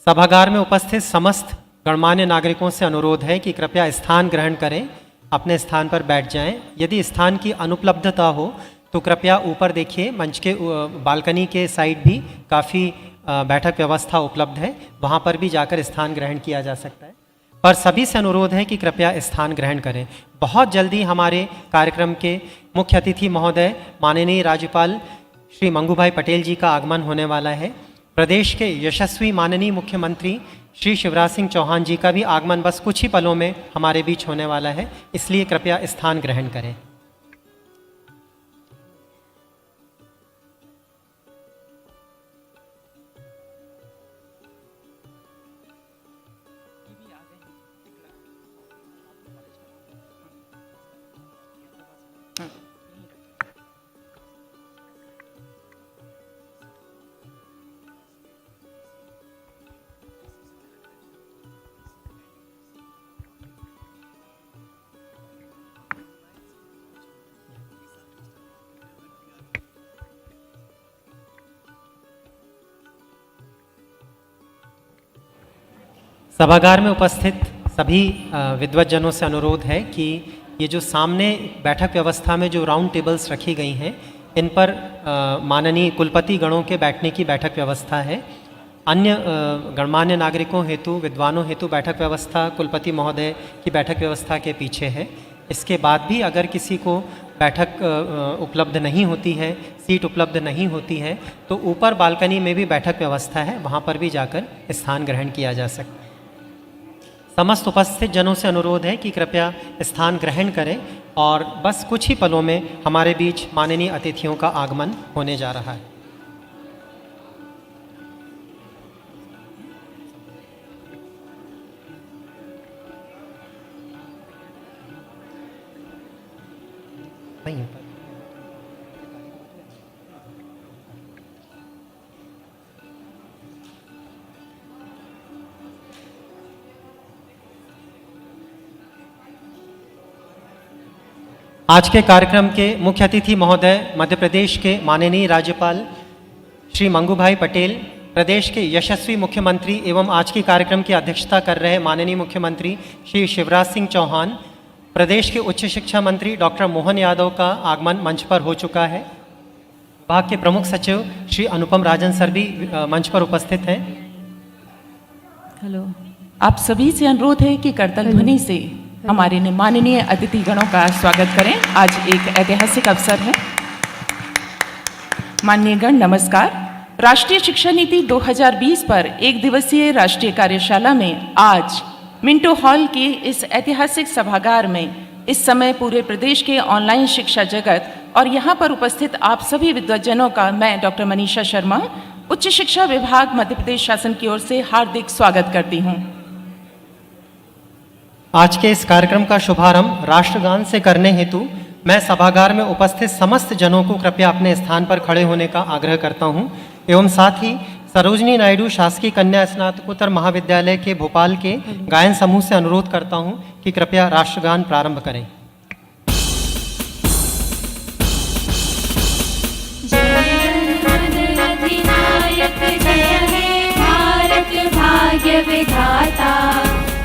सभागार में उपस्थित समस्त गणमान्य नागरिकों से अनुरोध है कि कृपया स्थान ग्रहण करें, अपने स्थान पर बैठ जाएं। यदि स्थान की अनुपलब्धता हो तो कृपया ऊपर देखिए, मंच के बालकनी के साइड भी काफ़ी बैठक व्यवस्था उपलब्ध है, वहाँ पर भी जाकर स्थान ग्रहण किया जा सकता है। पर सभी से अनुरोध है कि कृपया स्थान ग्रहण करें। बहुत जल्दी हमारे कार्यक्रम के मुख्य अतिथि महोदय माननीय राज्यपाल श्री मंगूभाई पटेल जी का आगमन होने वाला है। प्रदेश के यशस्वी माननीय मुख्यमंत्री श्री शिवराज सिंह चौहान जी का भी आगमन बस कुछ ही पलों में हमारे बीच होने वाला है, इसलिए कृपया स्थान ग्रहण करें। सभागार में उपस्थित सभी विद्वज्जनों से अनुरोध है कि ये जो सामने बैठक व्यवस्था में जो राउंड टेबल्स रखी गई हैं, इन पर माननीय कुलपति गणों के बैठने की बैठक व्यवस्था है। अन्य गणमान्य नागरिकों हेतु, विद्वानों हेतु बैठक व्यवस्था कुलपति महोदय की बैठक व्यवस्था के पीछे है। इसके बाद भी अगर किसी को बैठक उपलब्ध नहीं होती है, सीट उपलब्ध नहीं होती है, तो ऊपर बालकनी में भी बैठक व्यवस्था है, वहाँ पर भी जाकर स्थान ग्रहण किया जा सकता है। समस्त उपस्थित जनों से अनुरोध है कि कृपया स्थान ग्रहण करें और बस कुछ ही पलों में हमारे बीच माननीय अतिथियों का आगमन होने जा रहा है। आज के कार्यक्रम के मुख्य अतिथि महोदय मध्य प्रदेश के माननीय राज्यपाल श्री मंगूभाई पटेल, प्रदेश के यशस्वी मुख्यमंत्री एवं आज के कार्यक्रम की अध्यक्षता कर रहे माननीय मुख्यमंत्री श्री शिवराज सिंह चौहान, प्रदेश के उच्च शिक्षा मंत्री डॉक्टर मोहन यादव का आगमन मंच पर हो चुका है। विभाग के प्रमुख सचिव श्री अनुपम राजन सर भी मंच पर उपस्थित हैं। हेलो, आप सभी से अनुरोध है कि करतल ध्वनि से हमारे माननीय अतिथि गणों का स्वागत करें। आज एक ऐतिहासिक अवसर है। माननीय गण नमस्कार। राष्ट्रीय शिक्षा नीति 2020 पर एक दिवसीय राष्ट्रीय कार्यशाला में आज मिंटो हॉल के इस ऐतिहासिक सभागार में इस समय पूरे प्रदेश के ऑनलाइन शिक्षा जगत और यहाँ पर उपस्थित आप सभी विद्वज्जनों का मैं डॉक्टर मनीषा शर्मा, उच्च शिक्षा विभाग मध्य प्रदेश शासन की ओर से हार्दिक स्वागत करती हूँ। आज के इस कार्यक्रम का शुभारंभ राष्ट्रगान से करने हेतु मैं सभागार में उपस्थित समस्त जनों को कृपया अपने स्थान पर खड़े होने का आग्रह करता हूं एवं साथ ही सरोजनी नायडू शासकीय कन्या स्नातकोत्तर महाविद्यालय के भोपाल के गायन समूह से अनुरोध करता हूं कि कृपया राष्ट्रगान प्रारंभ करें। भाग्य विधाता,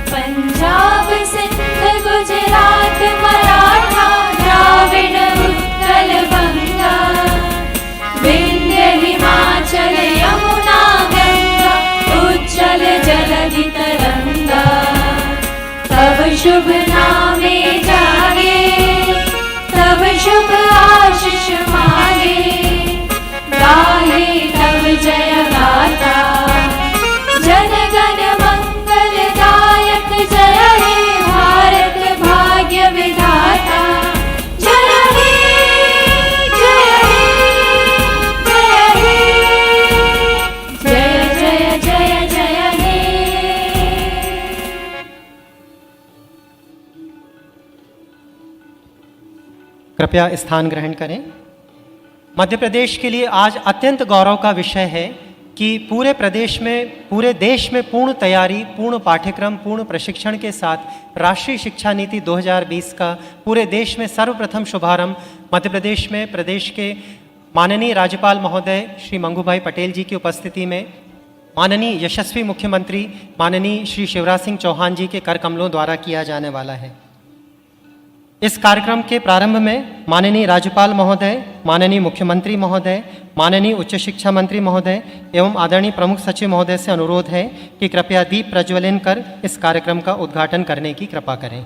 पंजाब सिंध गुजरात मराठा द्राविड़ उत्कल बंगा, विंध्य हिमाचल यमुना गंगा, उज्जल जलधि तरंगा। तब शुभ नामे जागे, तब शुभ आशीष मांगे, गाहे तब जय गाथा, जन गण मंगलदायक जय हे भारत भाग्य विधाता। जय हे जय हे जय हे, जय जय जय जय हे। कृपया स्थान ग्रहण करें। मध्य प्रदेश के लिए आज अत्यंत गौरव का विषय है कि पूरे प्रदेश में, पूरे देश में पूर्ण तैयारी, पूर्ण पाठ्यक्रम, पूर्ण प्रशिक्षण के साथ राष्ट्रीय शिक्षा नीति 2020 का पूरे देश में सर्वप्रथम शुभारंभ मध्य प्रदेश में प्रदेश के माननीय राज्यपाल महोदय श्री मंगूभाई पटेल जी की उपस्थिति में माननीय यशस्वी मुख्यमंत्री माननीय श्री शिवराज सिंह चौहान जी के कर कमलों द्वारा किया जाने वाला है। इस कार्यक्रम के प्रारंभ में माननीय राज्यपाल महोदय, माननीय मुख्यमंत्री महोदय, माननीय उच्च शिक्षा मंत्री महोदय एवं आदरणीय प्रमुख सचिव महोदय से अनुरोध है कि कृपया दीप प्रज्वलन कर इस कार्यक्रम का उद्घाटन करने की कृपा करें।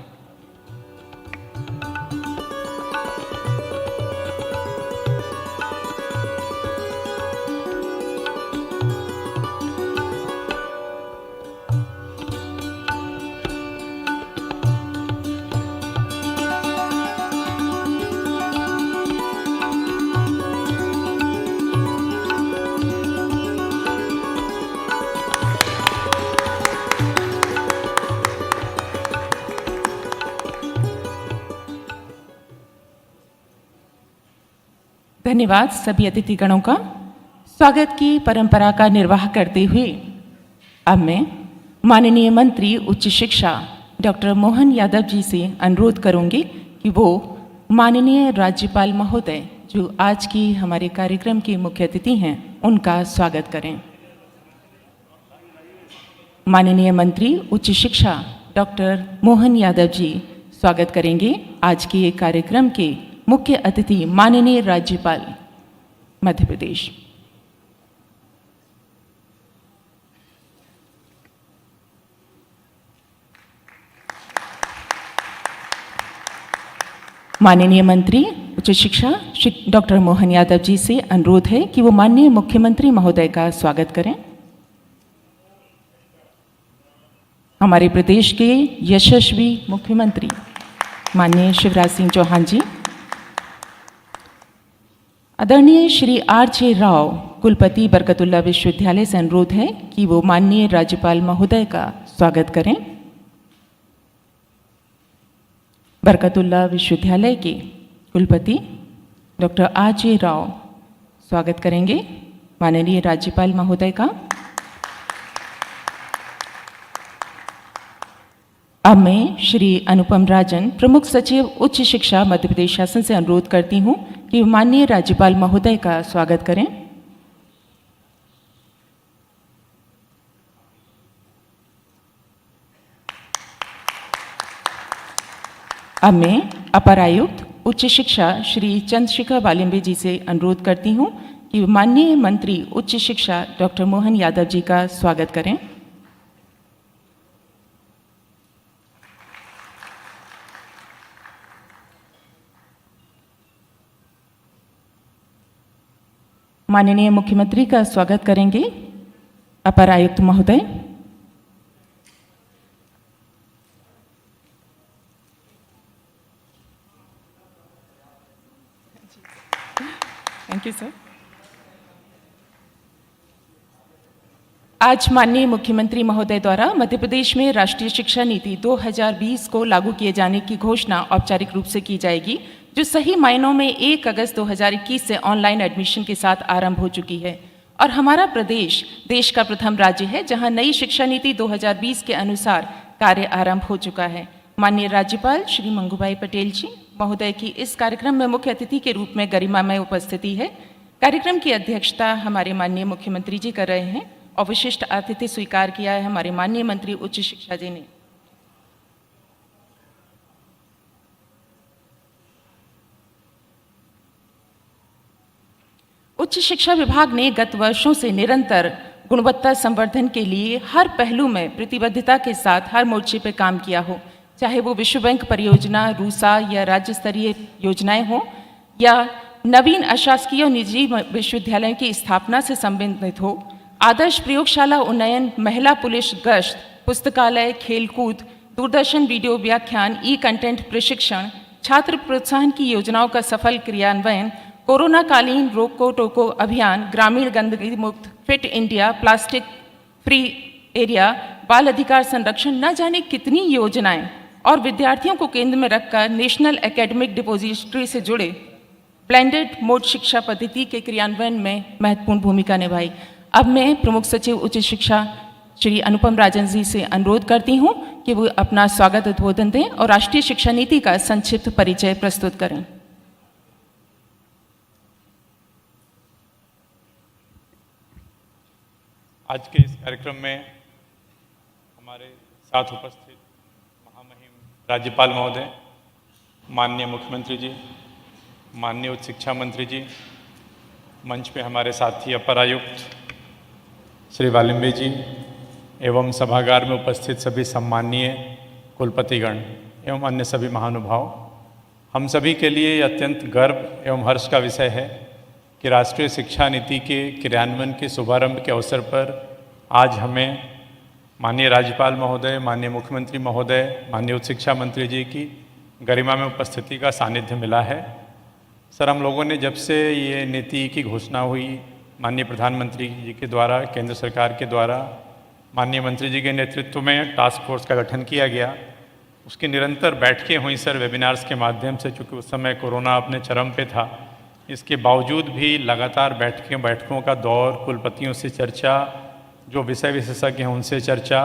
धन्यवाद सभी अतिथिगणों का। स्वागत की परंपरा का निर्वाह करते हुए अब मैं माननीय मंत्री उच्च शिक्षा डॉक्टर मोहन यादव जी से अनुरोध करूंगी कि वो माननीय राज्यपाल महोदय जो आज की हमारे कार्यक्रम के मुख्य अतिथि हैं उनका स्वागत करें। माननीय मंत्री उच्च शिक्षा डॉक्टर मोहन यादव जी स्वागत करेंगे आज के कार्यक्रम के मुख्य अतिथि माननीय राज्यपाल मध्य प्रदेश। माननीय मंत्री उच्च शिक्षा श्री डॉक्टर मोहन यादव जी से अनुरोध है कि वो माननीय मुख्यमंत्री महोदय का स्वागत करें। हमारे प्रदेश के यशस्वी मुख्यमंत्री माननीय शिवराज सिंह चौहान जी, आदरणीय श्री R.J. राव कुलपति बरकतुल्लाह विश्वविद्यालय से अनुरोध है कि वो माननीय राज्यपाल महोदय का स्वागत करें। बरकतुल्लाह विश्वविद्यालय के कुलपति डॉक्टर R.J. राव स्वागत करेंगे माननीय राज्यपाल महोदय का। अब मैं श्री अनुपम राजन प्रमुख सचिव उच्च शिक्षा मध्य प्रदेश शासन से अनुरोध करती हूँ कि माननीय राज्यपाल महोदय का स्वागत करें। अब मैं अपर आयुक्त उच्च शिक्षा श्री चंद्रशेखर वालिम्बे जी से अनुरोध करती हूँ कि माननीय मंत्री उच्च शिक्षा डॉक्टर मोहन यादव जी का स्वागत करें। माननीय मुख्यमंत्री का स्वागत करेंगे अपर आयुक्त महोदय। Thank you sir. आज माननीय मुख्यमंत्री महोदय द्वारा मध्य प्रदेश में राष्ट्रीय शिक्षा नीति 2020 को लागू किए जाने की घोषणा औपचारिक रूप से की जाएगी, जो सही मायनों में 1 अगस्त 2021 से ऑनलाइन एडमिशन के साथ आरंभ हो चुकी है। और हमारा प्रदेश देश का प्रथम राज्य है जहां नई शिक्षा नीति 2020 के अनुसार कार्य आरंभ हो चुका है। माननीय राज्यपाल श्री मंगूभाई पटेल जी महोदय की इस कार्यक्रम में मुख्य अतिथि के रूप में गरिमामय उपस्थिति है। कार्यक्रम की अध्यक्षता हमारे माननीय मुख्यमंत्री जी कर रहे हैं और विशिष्ट आतिथ्य स्वीकार किया है हमारे माननीय मंत्री उच्च शिक्षा जी ने। उच्च शिक्षा विभाग ने गत वर्षों से निरंतर गुणवत्ता संवर्धन के लिए हर पहलू में प्रतिबद्धता के साथ हर मोर्चे पर काम किया हो, चाहे वो विश्व बैंक परियोजना, रूसा या राज्य स्तरीय योजनाएं हो या नवीन अशासकीय और निजी विश्वविद्यालयों की स्थापना से संबंधित हो, आदर्श प्रयोगशाला उन्नयन, महिला पुलिस गश्त, पुस्तकालय, खेलकूद, दूरदर्शन वीडियो व्याख्यान, ई कंटेंट प्रशिक्षण, छात्र प्रोत्साहन की योजनाओं का सफल क्रियान्वयन, कोरोना कालीन रोको टोको अभियान, ग्रामीण गंदगी मुक्त, fit India, plastic free area, बाल अधिकार संरक्षण, न जाने कितनी योजनाएं और विद्यार्थियों को केंद्र में रखकर नेशनल एकेडमिक डिपोजिटरी से जुड़े ब्लेंडेड मोड शिक्षा पद्धति के क्रियान्वयन में महत्वपूर्ण भूमिका निभाई। अब मैं प्रमुख सचिव उच्च शिक्षा श्री अनुपम राजन जी से अनुरोध करती हूं कि वो अपना स्वागत उद्बोधन दें और राष्ट्रीय शिक्षा नीति का संक्षिप्त परिचय प्रस्तुत करें। आज के इस कार्यक्रम में हमारे साथ उपस्थित महामहिम राज्यपाल महोदय, माननीय मुख्यमंत्री जी, माननीय उच्च शिक्षा मंत्री जी, मंच पे हमारे साथी अपर आयुक्त श्री वालिम्बे जी एवं सभागार में उपस्थित सभी सम्माननीय कुलपतिगण एवं अन्य सभी महानुभाव, हम सभी के लिए ये अत्यंत गर्व एवं हर्ष का विषय है कि राष्ट्रीय शिक्षा नीति के क्रियान्वयन के शुभारंभ के अवसर पर आज हमें माननीय राज्यपाल महोदय, माननीय मुख्यमंत्री महोदय, माननीय उच्च शिक्षा मंत्री जी की गरिमा में उपस्थिति का सानिध्य मिला है। सर, हम लोगों ने जब से ये नीति की घोषणा हुई माननीय प्रधानमंत्री जी के द्वारा, केंद्र सरकार के द्वारा, माननीय मंत्री जी के नेतृत्व में टास्क फोर्स का गठन किया गया, उसकी निरंतर बैठकें हुई सर वेबिनार्स के माध्यम से, चूँकि उस समय कोरोना अपने चरम पे था। इसके बावजूद भी लगातार बैठकों का दौर, कुलपतियों से चर्चा, जो विषय विशेषज्ञ हैं उनसे चर्चा,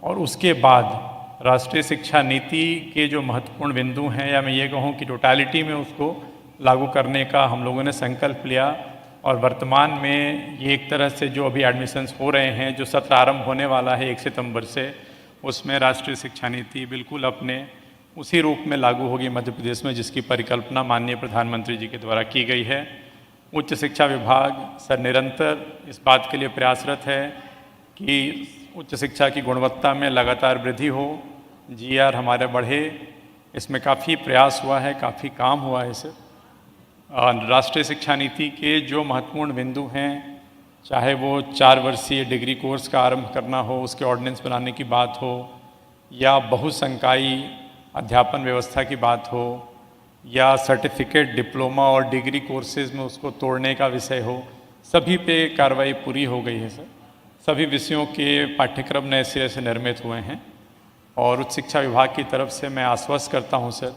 और उसके बाद राष्ट्रीय शिक्षा नीति के जो महत्वपूर्ण बिंदु हैं, या मैं ये कहूँ कि टोटलिटी में उसको लागू करने का हम लोगों ने संकल्प लिया। और वर्तमान में ये एक तरह से जो अभी एडमिशन्स हो रहे हैं, जो सत्र आरंभ होने वाला है 1 सितंबर से, उसमें राष्ट्रीय शिक्षा नीति बिल्कुल अपने उसी रूप में लागू होगी मध्य प्रदेश में, जिसकी परिकल्पना माननीय प्रधानमंत्री जी के द्वारा की गई है। उच्च शिक्षा विभाग सर निरंतर इस बात के लिए प्रयासरत है कि उच्च शिक्षा की गुणवत्ता में लगातार वृद्धि हो, GR हमारे बढ़े। इसमें काफ़ी प्रयास हुआ है, काफ़ी काम हुआ है सर। राष्ट्रीय शिक्षा नीति के जो महत्वपूर्ण बिंदु हैं, चाहे वो 4 वर्षीय डिग्री कोर्स का आरंभ करना हो, उसके ऑर्डिनेंस बनाने की बात हो, या बहुसंकायी अध्यापन व्यवस्था की बात हो, या सर्टिफिकेट, डिप्लोमा और डिग्री कोर्सेज में उसको तोड़ने का विषय हो, सभी पे कार्रवाई पूरी हो गई है सर। सभी विषयों के पाठ्यक्रम नए सिरे से निर्मित हुए हैं। और उच्च शिक्षा विभाग की तरफ से मैं आश्वस्त करता हूँ सर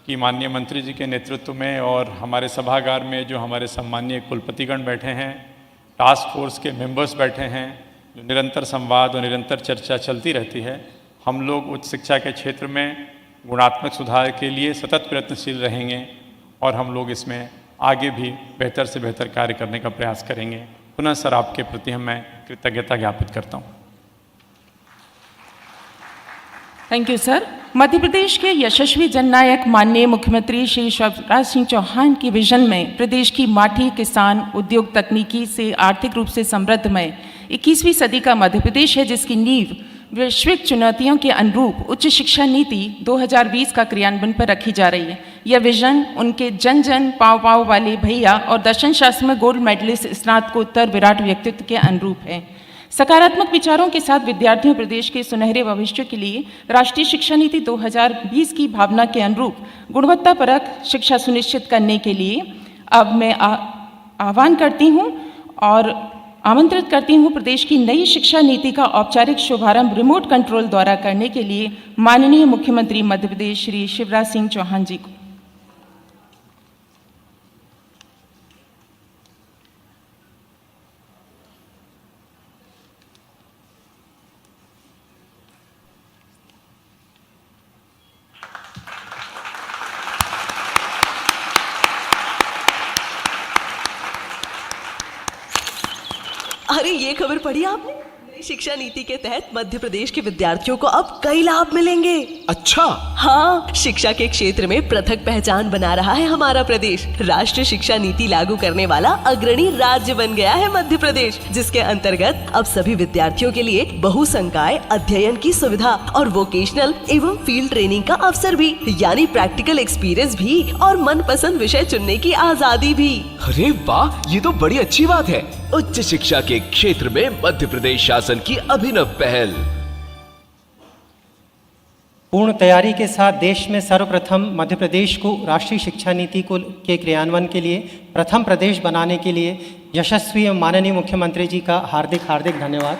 कि माननीय मंत्री जी के नेतृत्व में और हमारे सभागार में जो हमारे सम्माननीय कुलपतिगण बैठे हैं, टास्क फोर्स के मेंबर्स बैठे हैं, जो निरंतर संवाद और निरंतर चर्चा चलती रहती है, हम लोग उच्च शिक्षा के क्षेत्र में गुणात्मक सुधार के लिए सतत प्रयत्नशील रहेंगे और हम लोग इसमें आगे भी बेहतर से बेहतर कार्य करने का प्रयास करेंगे। पुनः सर आपके प्रति मैं कृतज्ञता ज्ञापित करता हूँ। Thank you sir. Madhya Pradesh के यशस्वी जननायक माननीय मुख्यमंत्री श्री शिवराज सिंह चौहान की विजन में प्रदेश की माटी, किसान, उद्योग, तकनीकी से आर्थिक रूप से समृद्धमय 21वीं सदी का मध्य प्रदेश है, जिसकी नींव वैश्विक चुनौतियों के अनुरूप उच्च शिक्षा नीति 2020 का क्रियान्वयन पर रखी जा रही है। यह विजन उनके जन जन पाव पाव वाले भैया और दर्शन शास्त्र में गोल्ड मेडलिस्ट स्नातकोत्तर विराट व्यक्तित्व के अनुरूप है। सकारात्मक विचारों के साथ विद्यार्थियों प्रदेश के सुनहरे भविष्य के लिए राष्ट्रीय शिक्षा नीति 2020 की भावना के अनुरूप गुणवत्तापरक शिक्षा सुनिश्चित करने के लिए अब मैं आह्वान करती हूँ और आमंत्रित करती हूँ प्रदेश की नई शिक्षा नीति का औपचारिक शुभारंभ रिमोट कंट्रोल द्वारा करने के लिए माननीय मुख्यमंत्री मध्य प्रदेश श्री शिवराज सिंह चौहान जी को। अरे ये खबर पढ़ी आपने? नई शिक्षा नीति के तहत मध्य प्रदेश के विद्यार्थियों को अब कई लाभ मिलेंगे। अच्छा, हाँ, शिक्षा के क्षेत्र में पृथक पहचान बना रहा है हमारा प्रदेश। राष्ट्रीय शिक्षा नीति लागू करने वाला अग्रणी राज्य बन गया है मध्य प्रदेश, जिसके अंतर्गत अब सभी विद्यार्थियों के लिए बहुसंकाय अध्ययन की सुविधा और वोकेशनल एवं फील्ड ट्रेनिंग का अवसर भी, यानी प्रैक्टिकल एक्सपीरियंस भी और मनपसंद विषय चुनने की आजादी भी। अरे वाह, ये तो बड़ी अच्छी बात है। उच्च शिक्षा के क्षेत्र में मध्य प्रदेश शासन की अभिनव पहल। पूर्ण तैयारी के साथ देश में सर्वप्रथम मध्य प्रदेश को राष्ट्रीय शिक्षा नीति के क्रियान्वयन के लिए प्रथम प्रदेश बनाने के लिए यशस्वी माननीय मुख्यमंत्री जी का हार्दिक हार्दिक धन्यवाद।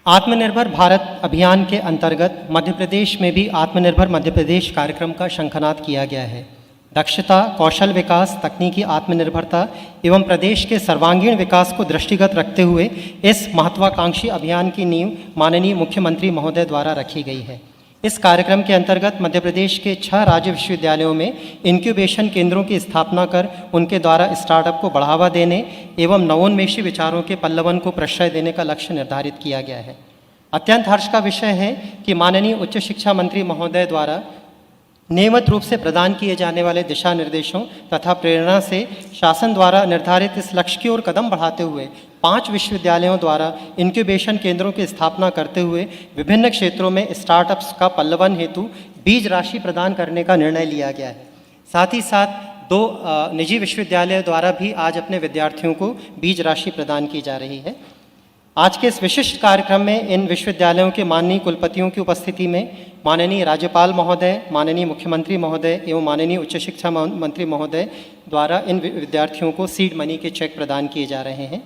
आत्मनिर्भर भारत अभियान के अंतर्गत मध्य प्रदेश में भी आत्मनिर्भर मध्य प्रदेश कार्यक्रम का शंखनाद किया गया है। दक्षता, कौशल विकास, तकनीकी आत्मनिर्भरता एवं प्रदेश के सर्वांगीण विकास को दृष्टिगत रखते हुए इस महत्वाकांक्षी अभियान की नींव माननीय मुख्यमंत्री महोदय द्वारा रखी गई है। इस कार्यक्रम के अंतर्गत मध्य प्रदेश के 6 राज्य विश्वविद्यालयों में इंक्यूबेशन केंद्रों की स्थापना कर उनके द्वारा स्टार्टअप को बढ़ावा देने एवं नवोन्मेषी विचारों के पल्लवन को प्रश्रय देने का लक्ष्य निर्धारित किया गया है। अत्यंत हर्ष का विषय है कि माननीय उच्च शिक्षा मंत्री महोदय द्वारा नियमित रूप से प्रदान किए जाने वाले दिशा निर्देशों तथा प्रेरणा से शासन द्वारा निर्धारित इस लक्ष्य की ओर कदम बढ़ाते हुए 5 विश्वविद्यालयों द्वारा इंक्यूबेशन केंद्रों की स्थापना करते हुए विभिन्न क्षेत्रों में स्टार्टअप्स का पल्लवन हेतु बीज राशि प्रदान करने का निर्णय लिया गया है। साथ ही साथ 2 निजी विश्वविद्यालयों द्वारा भी आज अपने विद्यार्थियों को बीज राशि प्रदान की जा रही है। आज के इस विशिष्ट कार्यक्रम में इन विश्वविद्यालयों के माननीय कुलपतियों की उपस्थिति में माननीय राज्यपाल महोदय, माननीय मुख्यमंत्री महोदय एवं माननीय उच्च शिक्षा मंत्री महोदय द्वारा इन विद्यार्थियों को सीड मनी के चेक प्रदान किए जा रहे हैं।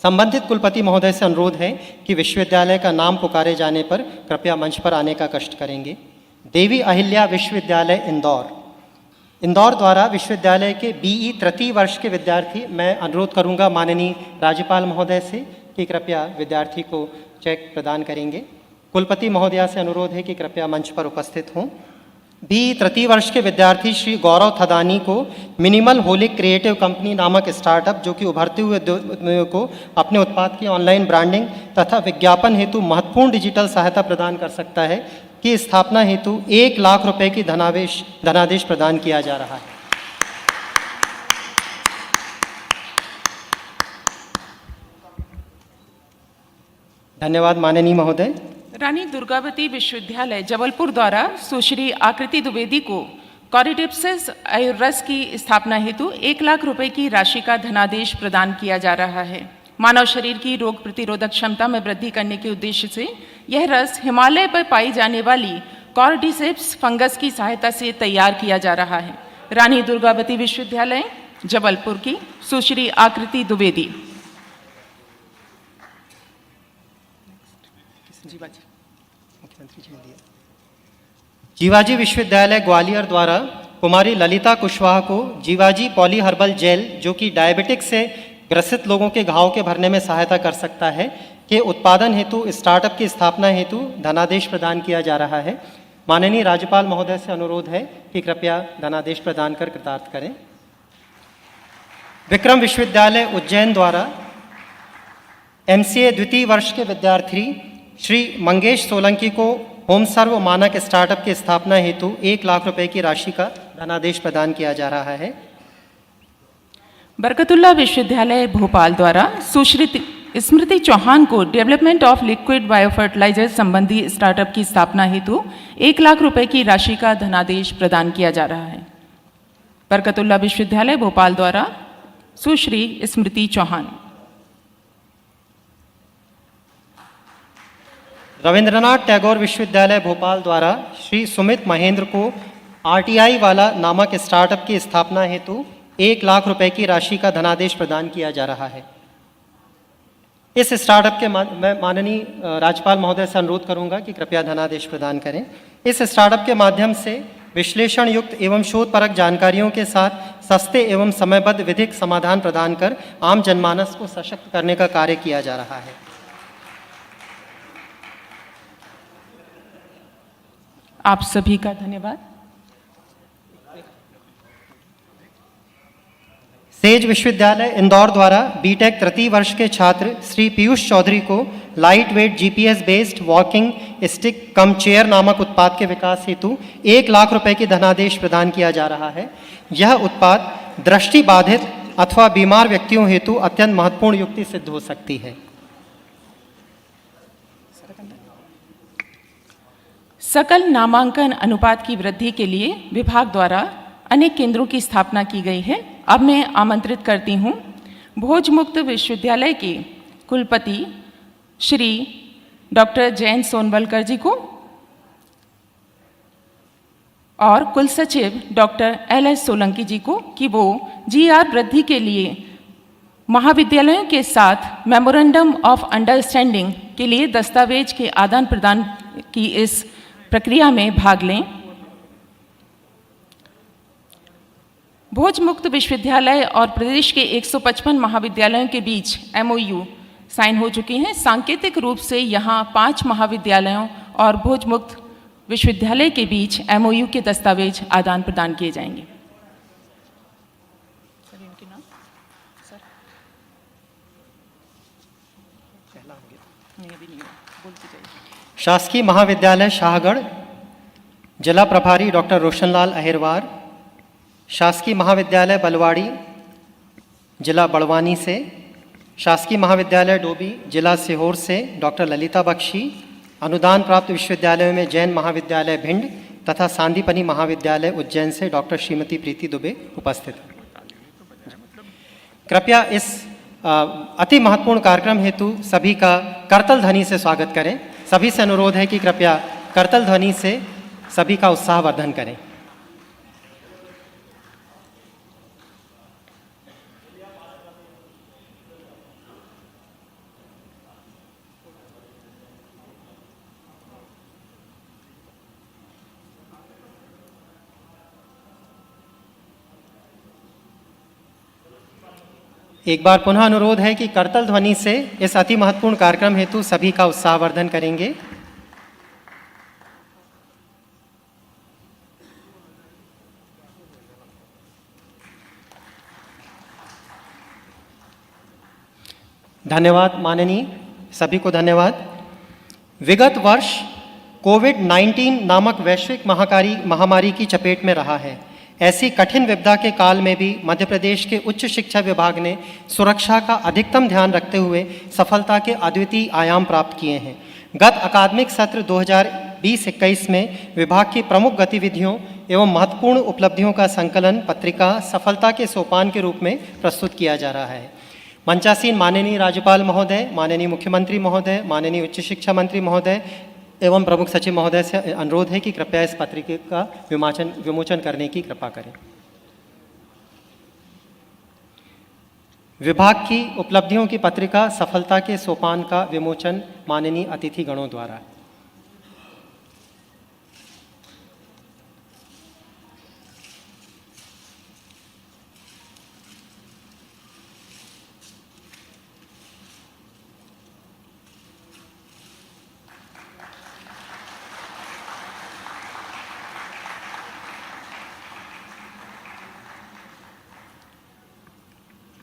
संबंधित कुलपति महोदय से अनुरोध है कि विश्वविद्यालय का नाम पुकारे जाने पर कृपया मंच पर आने का कष्ट करेंगे। देवी अहिल्या विश्वविद्यालय इंदौर द्वारा विश्वविद्यालय के BE तृतीय वर्ष के विद्यार्थी, मैं अनुरोध करूंगा माननीय राज्यपाल महोदय से कि कृपया विद्यार्थी को चेक प्रदान करेंगे। कुलपति महोदया से अनुरोध है कि कृपया मंच पर उपस्थित हों। BE तृतीय वर्ष के विद्यार्थी श्री गौरव थदानी को मिनिमल होलिक क्रिएटिव कंपनी नामक स्टार्टअप, जो कि उभरते हुए उद्यमियों को अपने उत्पाद की ऑनलाइन ब्रांडिंग तथा विज्ञापन हेतु महत्वपूर्ण डिजिटल सहायता प्रदान कर सकता है, की स्थापना हेतु 1 लाख रुपए की धनादेश प्रदान किया जा रहा है। धन्यवाद माननीय महोदय। रानी दुर्गावती विश्वविद्यालय जबलपुर द्वारा सुश्री आकृति द्विवेदी को कॉरिडेप्सिस आयुर्रस की स्थापना हेतु 1 लाख रुपए की राशि का धनादेश प्रदान किया जा रहा है। मानव शरीर की रोग प्रतिरोधक क्षमता में वृद्धि करने के उद्देश्य से यह रस हिमालय पर पाई जाने वाली कॉर्डिसेप्स फंगस की सहायता से तैयार किया जा रहा है। रानी दुर्गावती विश्वविद्यालय जबलपुर की सुश्री आकृति द्विवेदी। जीवाजी विश्वविद्यालय ग्वालियर द्वारा कुमारी ललिता कुशवाहा को जीवाजी पॉली हर्बल जेल, जो कि डायबिटिक से ग्रसित लोगों के घाव के भरने में सहायता कर सकता है, के उत्पादन हेतु स्टार्टअप की स्थापना हेतु धनादेश प्रदान किया जा रहा है। माननीय राज्यपाल महोदय से अनुरोध है कि कृपया धनादेश प्रदान कर कृतार्थ करें। विक्रम विश्वविद्यालय उज्जैन द्वारा MCA द्वितीय वर्ष के विद्यार्थी श्री मंगेश सोलंकी को होम सर्व मानक स्टार्टअप की स्थापना हेतु 1 लाख रुपए की राशि का धनादेश प्रदान किया जा रहा है। बरकतुल्ला विश्वविद्यालय भोपाल द्वारा सुश्री स्मृति चौहान को डेवलपमेंट ऑफ लिक्विड बायोफर्टिलाइजर संबंधी स्टार्टअप की स्थापना हेतु 1 लाख रुपए की राशि का धनादेश प्रदान किया जा रहा है। बरकतुल्ला विश्वविद्यालय भोपाल द्वारा सुश्री स्मृति चौहान। रविंद्रनाथ टैगोर विश्वविद्यालय भोपाल द्वारा श्री सुमित महेंद्र को RTI वाला नामक स्टार्टअप की स्थापना हेतु 1 लाख रुपए की राशि का धनादेश प्रदान किया जा रहा है। इस स्टार्टअप के मैं माननीय राज्यपाल महोदय से अनुरोध करूंगा कि कृपया धनादेश प्रदान करें। इस स्टार्टअप के माध्यम से विश्लेषण युक्त एवं शोधपरक जानकारियों के साथ सस्ते एवं समयबद्ध विधिक समाधान प्रदान कर आम जनमानस को सशक्त करने का कार्य किया जा रहा है। आप सभी का धन्यवाद। सेज विश्वविद्यालय इंदौर द्वारा बीटेक तृतीय वर्ष के छात्र श्री पीयूष चौधरी को light weight GPS based walking stick cum chair नामक उत्पाद के विकास हेतु 1 लाख रुपए की धनादेश प्रदान किया जा रहा है। यह उत्पाद दृष्टि बाधित अथवा बीमार व्यक्तियों हेतु अत्यंत महत्वपूर्ण युक्ति सिद्ध हो सकती है। सकल नामांकन अनुपात की वृद्धि के लिए विभाग द्वारा अनेक केंद्रों की स्थापना की गई है। अब मैं आमंत्रित करती हूँ भोजमुक्त विश्वविद्यालय के कुलपति श्री डॉक्टर जयंत सोनवलकर जी को और कुल सचिव डॉक्टर LS सोलंकी जी को कि वो GR वृद्धि के लिए महाविद्यालयों के साथ मेमोरेंडम ऑफ अंडरस्टैंडिंग के लिए दस्तावेज के आदान प्रदान की इस प्रक्रिया में भाग लें। भोजमुक्त विश्वविद्यालय और प्रदेश के 155 महाविद्यालयों के बीच MOU साइन हो चुकी हैं। सांकेतिक रूप से यहाँ 5 महाविद्यालयों और भोजमुक्त विश्वविद्यालय के बीच MOU के दस्तावेज आदान प्रदान किए जाएंगे। शासकीय महाविद्यालय शाहगढ़, जिला प्रभारी डॉक्टर रोशनलाल अहिरवार। शासकीय महाविद्यालय बलवाड़ी, जिला बड़वानी से। शासकीय महाविद्यालय डोभी, जिला सीहोर से डॉक्टर ललिता बख्शी। अनुदान प्राप्त विश्वविद्यालयों में जैन महाविद्यालय भिंड तथा सांदीपनि महाविद्यालय उज्जैन से डॉक्टर श्रीमती प्रीति दुबे उपस्थित हैं। कृपया इस अति महत्वपूर्ण कार्यक्रम हेतु सभी का करतल ध्वनि से स्वागत करें। सभी से अनुरोध है कि कृपया करतल ध्वनि से सभी का उत्साहवर्धन करें। एक बार पुनः अनुरोध है कि करतल ध्वनि से इस अति महत्वपूर्ण कार्यक्रम हेतु सभी का उत्साहवर्धन करेंगे। धन्यवाद माननीय, सभी को धन्यवाद। विगत वर्ष कोविड-19 नामक वैश्विक महामारी की चपेट में रहा है। ऐसी कठिन विपदा के काल में भी मध्य प्रदेश के उच्च शिक्षा विभाग ने सुरक्षा का अधिकतम ध्यान रखते हुए सफलता के अद्वितीय आयाम प्राप्त किए हैं। गत अकादमिक सत्र 2020-21 में विभाग की प्रमुख गतिविधियों एवं महत्वपूर्ण उपलब्धियों का संकलन पत्रिका सफलता के सोपान के रूप में प्रस्तुत किया जा रहा है। मंचासीन माननीय राज्यपाल महोदय, माननीय मुख्यमंत्री महोदय, माननीय उच्च शिक्षा मंत्री महोदय एवं प्रमुख सचिव महोदय से अनुरोध है कि कृपया इस पत्रिका का विमोचन करने की कृपा करें। विभाग की उपलब्धियों की पत्रिका सफलता के सोपान का विमोचन माननीय अतिथि गणों द्वारा।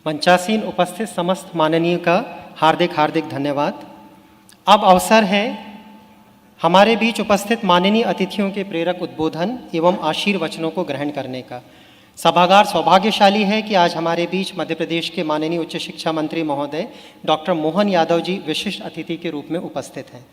मंचासीन उपस्थित समस्त माननीय का हार्दिक हार्दिक धन्यवाद। अब अवसर है हमारे बीच उपस्थित माननीय अतिथियों के प्रेरक उद्बोधन एवं आशीर्वचनों को ग्रहण करने का। सभागार सौभाग्यशाली है कि आज हमारे बीच मध्य प्रदेश के माननीय उच्च शिक्षा मंत्री महोदय डॉक्टर मोहन यादव जी विशिष्ट अतिथि के रूप में उपस्थित हैं।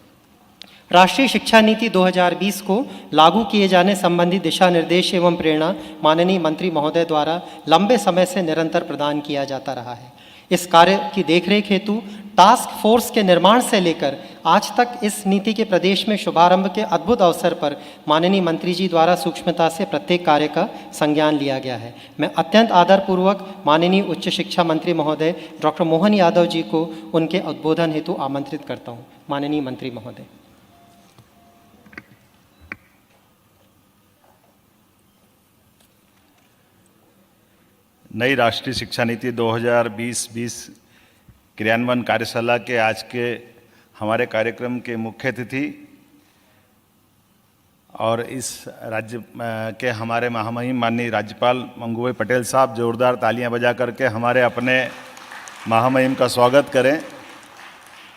राष्ट्रीय शिक्षा नीति 2020 को लागू किए जाने संबंधी दिशा निर्देश एवं प्रेरणा माननीय मंत्री महोदय द्वारा लंबे समय से निरंतर प्रदान किया जाता रहा है। इस कार्य की देखरेख हेतु टास्क फोर्स के निर्माण से लेकर आज तक इस नीति के प्रदेश में शुभारंभ के अद्भुत अवसर पर माननीय मंत्री जी द्वारा सूक्ष्मता से प्रत्येक कार्य का संज्ञान लिया गया है। मैं अत्यंत आदरपूर्वक माननीय उच्च शिक्षा मंत्री महोदय डॉक्टर मोहन यादव जी को उनके उद्बोधन हेतु आमंत्रित करता हूँ। माननीय मंत्री महोदय। नई राष्ट्रीय शिक्षा नीति 2020 क्रियान्वयन कार्यशाला के आज के हमारे कार्यक्रम के मुख्य अतिथि और इस राज्य के हमारे महामहिम माननीय राज्यपाल मंगूभाई पटेल साहब जोरदार तालियां बजा करके हमारे अपने महामहिम का स्वागत करें।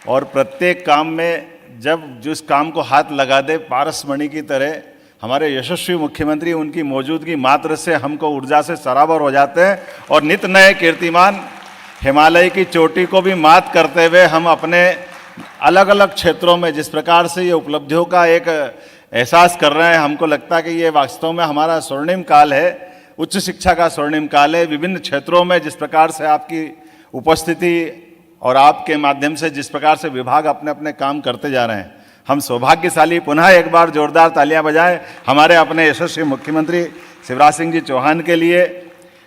और प्रत्येक काम में जब जिस काम को हाथ लगा दे पारसमणि की तरह हमारे यशस्वी मुख्यमंत्री उनकी मौजूदगी मात्र से हमको ऊर्जा से सराबर हो जाते हैं और नित नए कीर्तिमान हिमालय की चोटी को भी मात करते हुए हम अपने अलग अलग क्षेत्रों में जिस प्रकार से ये उपलब्धियों का एक एहसास कर रहे हैं, हमको लगता है कि ये वास्तव में हमारा स्वर्णिम काल है, उच्च शिक्षा का स्वर्णिम काल है। विभिन्न क्षेत्रों में जिस प्रकार से आपकी उपस्थिति और आपके माध्यम से जिस प्रकार से विभाग अपने अपने काम करते जा रहे हैं, हम सौभाग्यशाली। पुनः एक बार जोरदार तालियां बजाएं हमारे अपने यशस्वी मुख्यमंत्री शिवराज सिंह जी चौहान के लिए।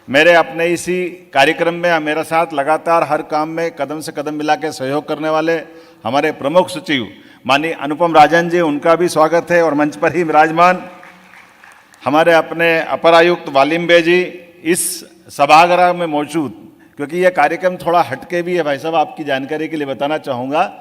मेरे अपने इसी कार्यक्रम में मेरे साथ लगातार हर काम में कदम से कदम मिला के सहयोग करने वाले हमारे प्रमुख सचिव माननीय अनुपम राजन जी, उनका भी स्वागत है। और मंच पर ही विराजमान हमारे अपने अपर आयुक्त वालिम्बे जी इस सभागार में मौजूद, क्योंकि यह कार्यक्रम थोड़ा हटके भी है भाई साहब, आपकी जानकारी के लिए बताना चाहूँगा।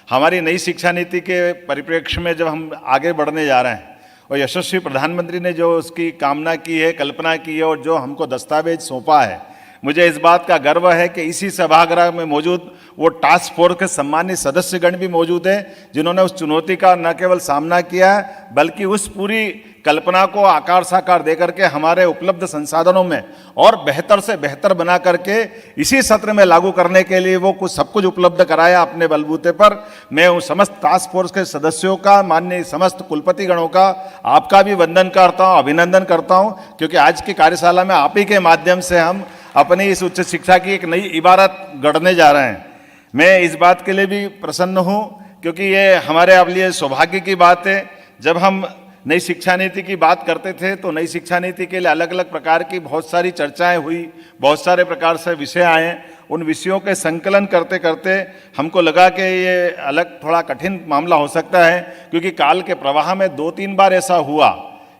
हमारी नई शिक्षा नीति के परिप्रेक्ष्य में जब हम आगे बढ़ने जा रहे हैं और यशस्वी प्रधानमंत्री ने जो उसकी कामना की है, कल्पना की है और जो हमको दस्तावेज सौंपा है, मुझे इस बात का गर्व है कि इसी सभागृह में मौजूद वो टास्क फोर्स के सम्मानित सदस्यगण भी मौजूद हैं जिन्होंने उस चुनौती का न केवल सामना किया है बल्कि उस पूरी कल्पना को आकार साकार दे करके हमारे उपलब्ध संसाधनों में और बेहतर से बेहतर बना करके इसी सत्र में लागू करने के लिए वो सब कुछ उपलब्ध कराया अपने बलबूते पर। मैं उन समस्त टास्क फोर्स के सदस्यों का, माननीय समस्त कुलपति गणों का, आपका भी वंदन करता हूँ, अभिनंदन करता हूँ, क्योंकि आज की कार्यशाला में आप ही के माध्यम से हम अपनी इस उच्च शिक्षा की एक नई इबारत गढ़ने जा रहे हैं। मैं इस बात के लिए भी प्रसन्न हूँ क्योंकि ये हमारे लिए सौभाग्य की बात है। जब हम नई शिक्षा नीति की बात करते थे तो नई शिक्षा नीति के लिए अलग अलग प्रकार की बहुत सारी चर्चाएं हुई, बहुत सारे प्रकार से विषय आए। उन विषयों के संकलन करते करते हमको लगा कि ये अलग थोड़ा कठिन मामला हो सकता है, क्योंकि काल के प्रवाह में 2-3 बार ऐसा हुआ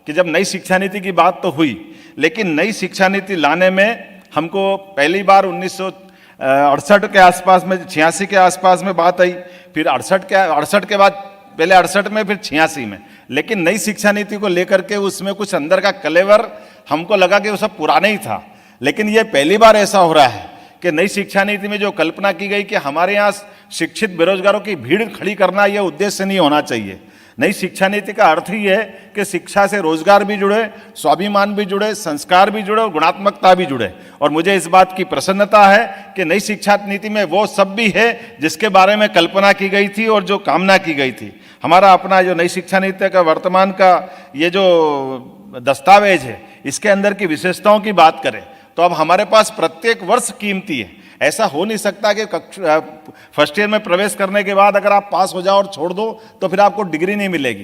कि जब नई शिक्षा नीति की बात तो हुई, लेकिन नई शिक्षा नीति लाने में हमको पहली बार 1968 के आसपास में, 86 के आसपास में बात आई, फिर 68 के बाद पहले 68 में, फिर 86 में। लेकिन नई शिक्षा नीति को लेकर के उसमें कुछ अंदर का कलेवर हमको लगा कि वो सब पुराना ही था। लेकिन ये पहली बार ऐसा हो रहा है कि नई शिक्षा नीति में जो कल्पना की गई कि हमारे यहाँ शिक्षित बेरोजगारों की भीड़ खड़ी करना यह उद्देश्य नहीं होना चाहिए। नई शिक्षा नीति का अर्थ ही है कि शिक्षा से रोजगार भी जुड़े, स्वाभिमान भी जुड़े, संस्कार भी जुड़े और गुणात्मकता भी जुड़े। और मुझे इस बात की प्रसन्नता है कि नई शिक्षा नीति में वो सब भी है जिसके बारे में कल्पना की गई थी और जो कामना की गई थी। हमारा अपना जो नई शिक्षा नीति का वर्तमान का ये जो दस्तावेज है, इसके अंदर की विशेषताओं की बात करें तो अब हमारे पास प्रत्येक वर्ष कीमती है। ऐसा हो नहीं सकता कि फर्स्ट ईयर में प्रवेश करने के बाद अगर आप पास हो जाओ और छोड़ दो तो फिर आपको डिग्री नहीं मिलेगी।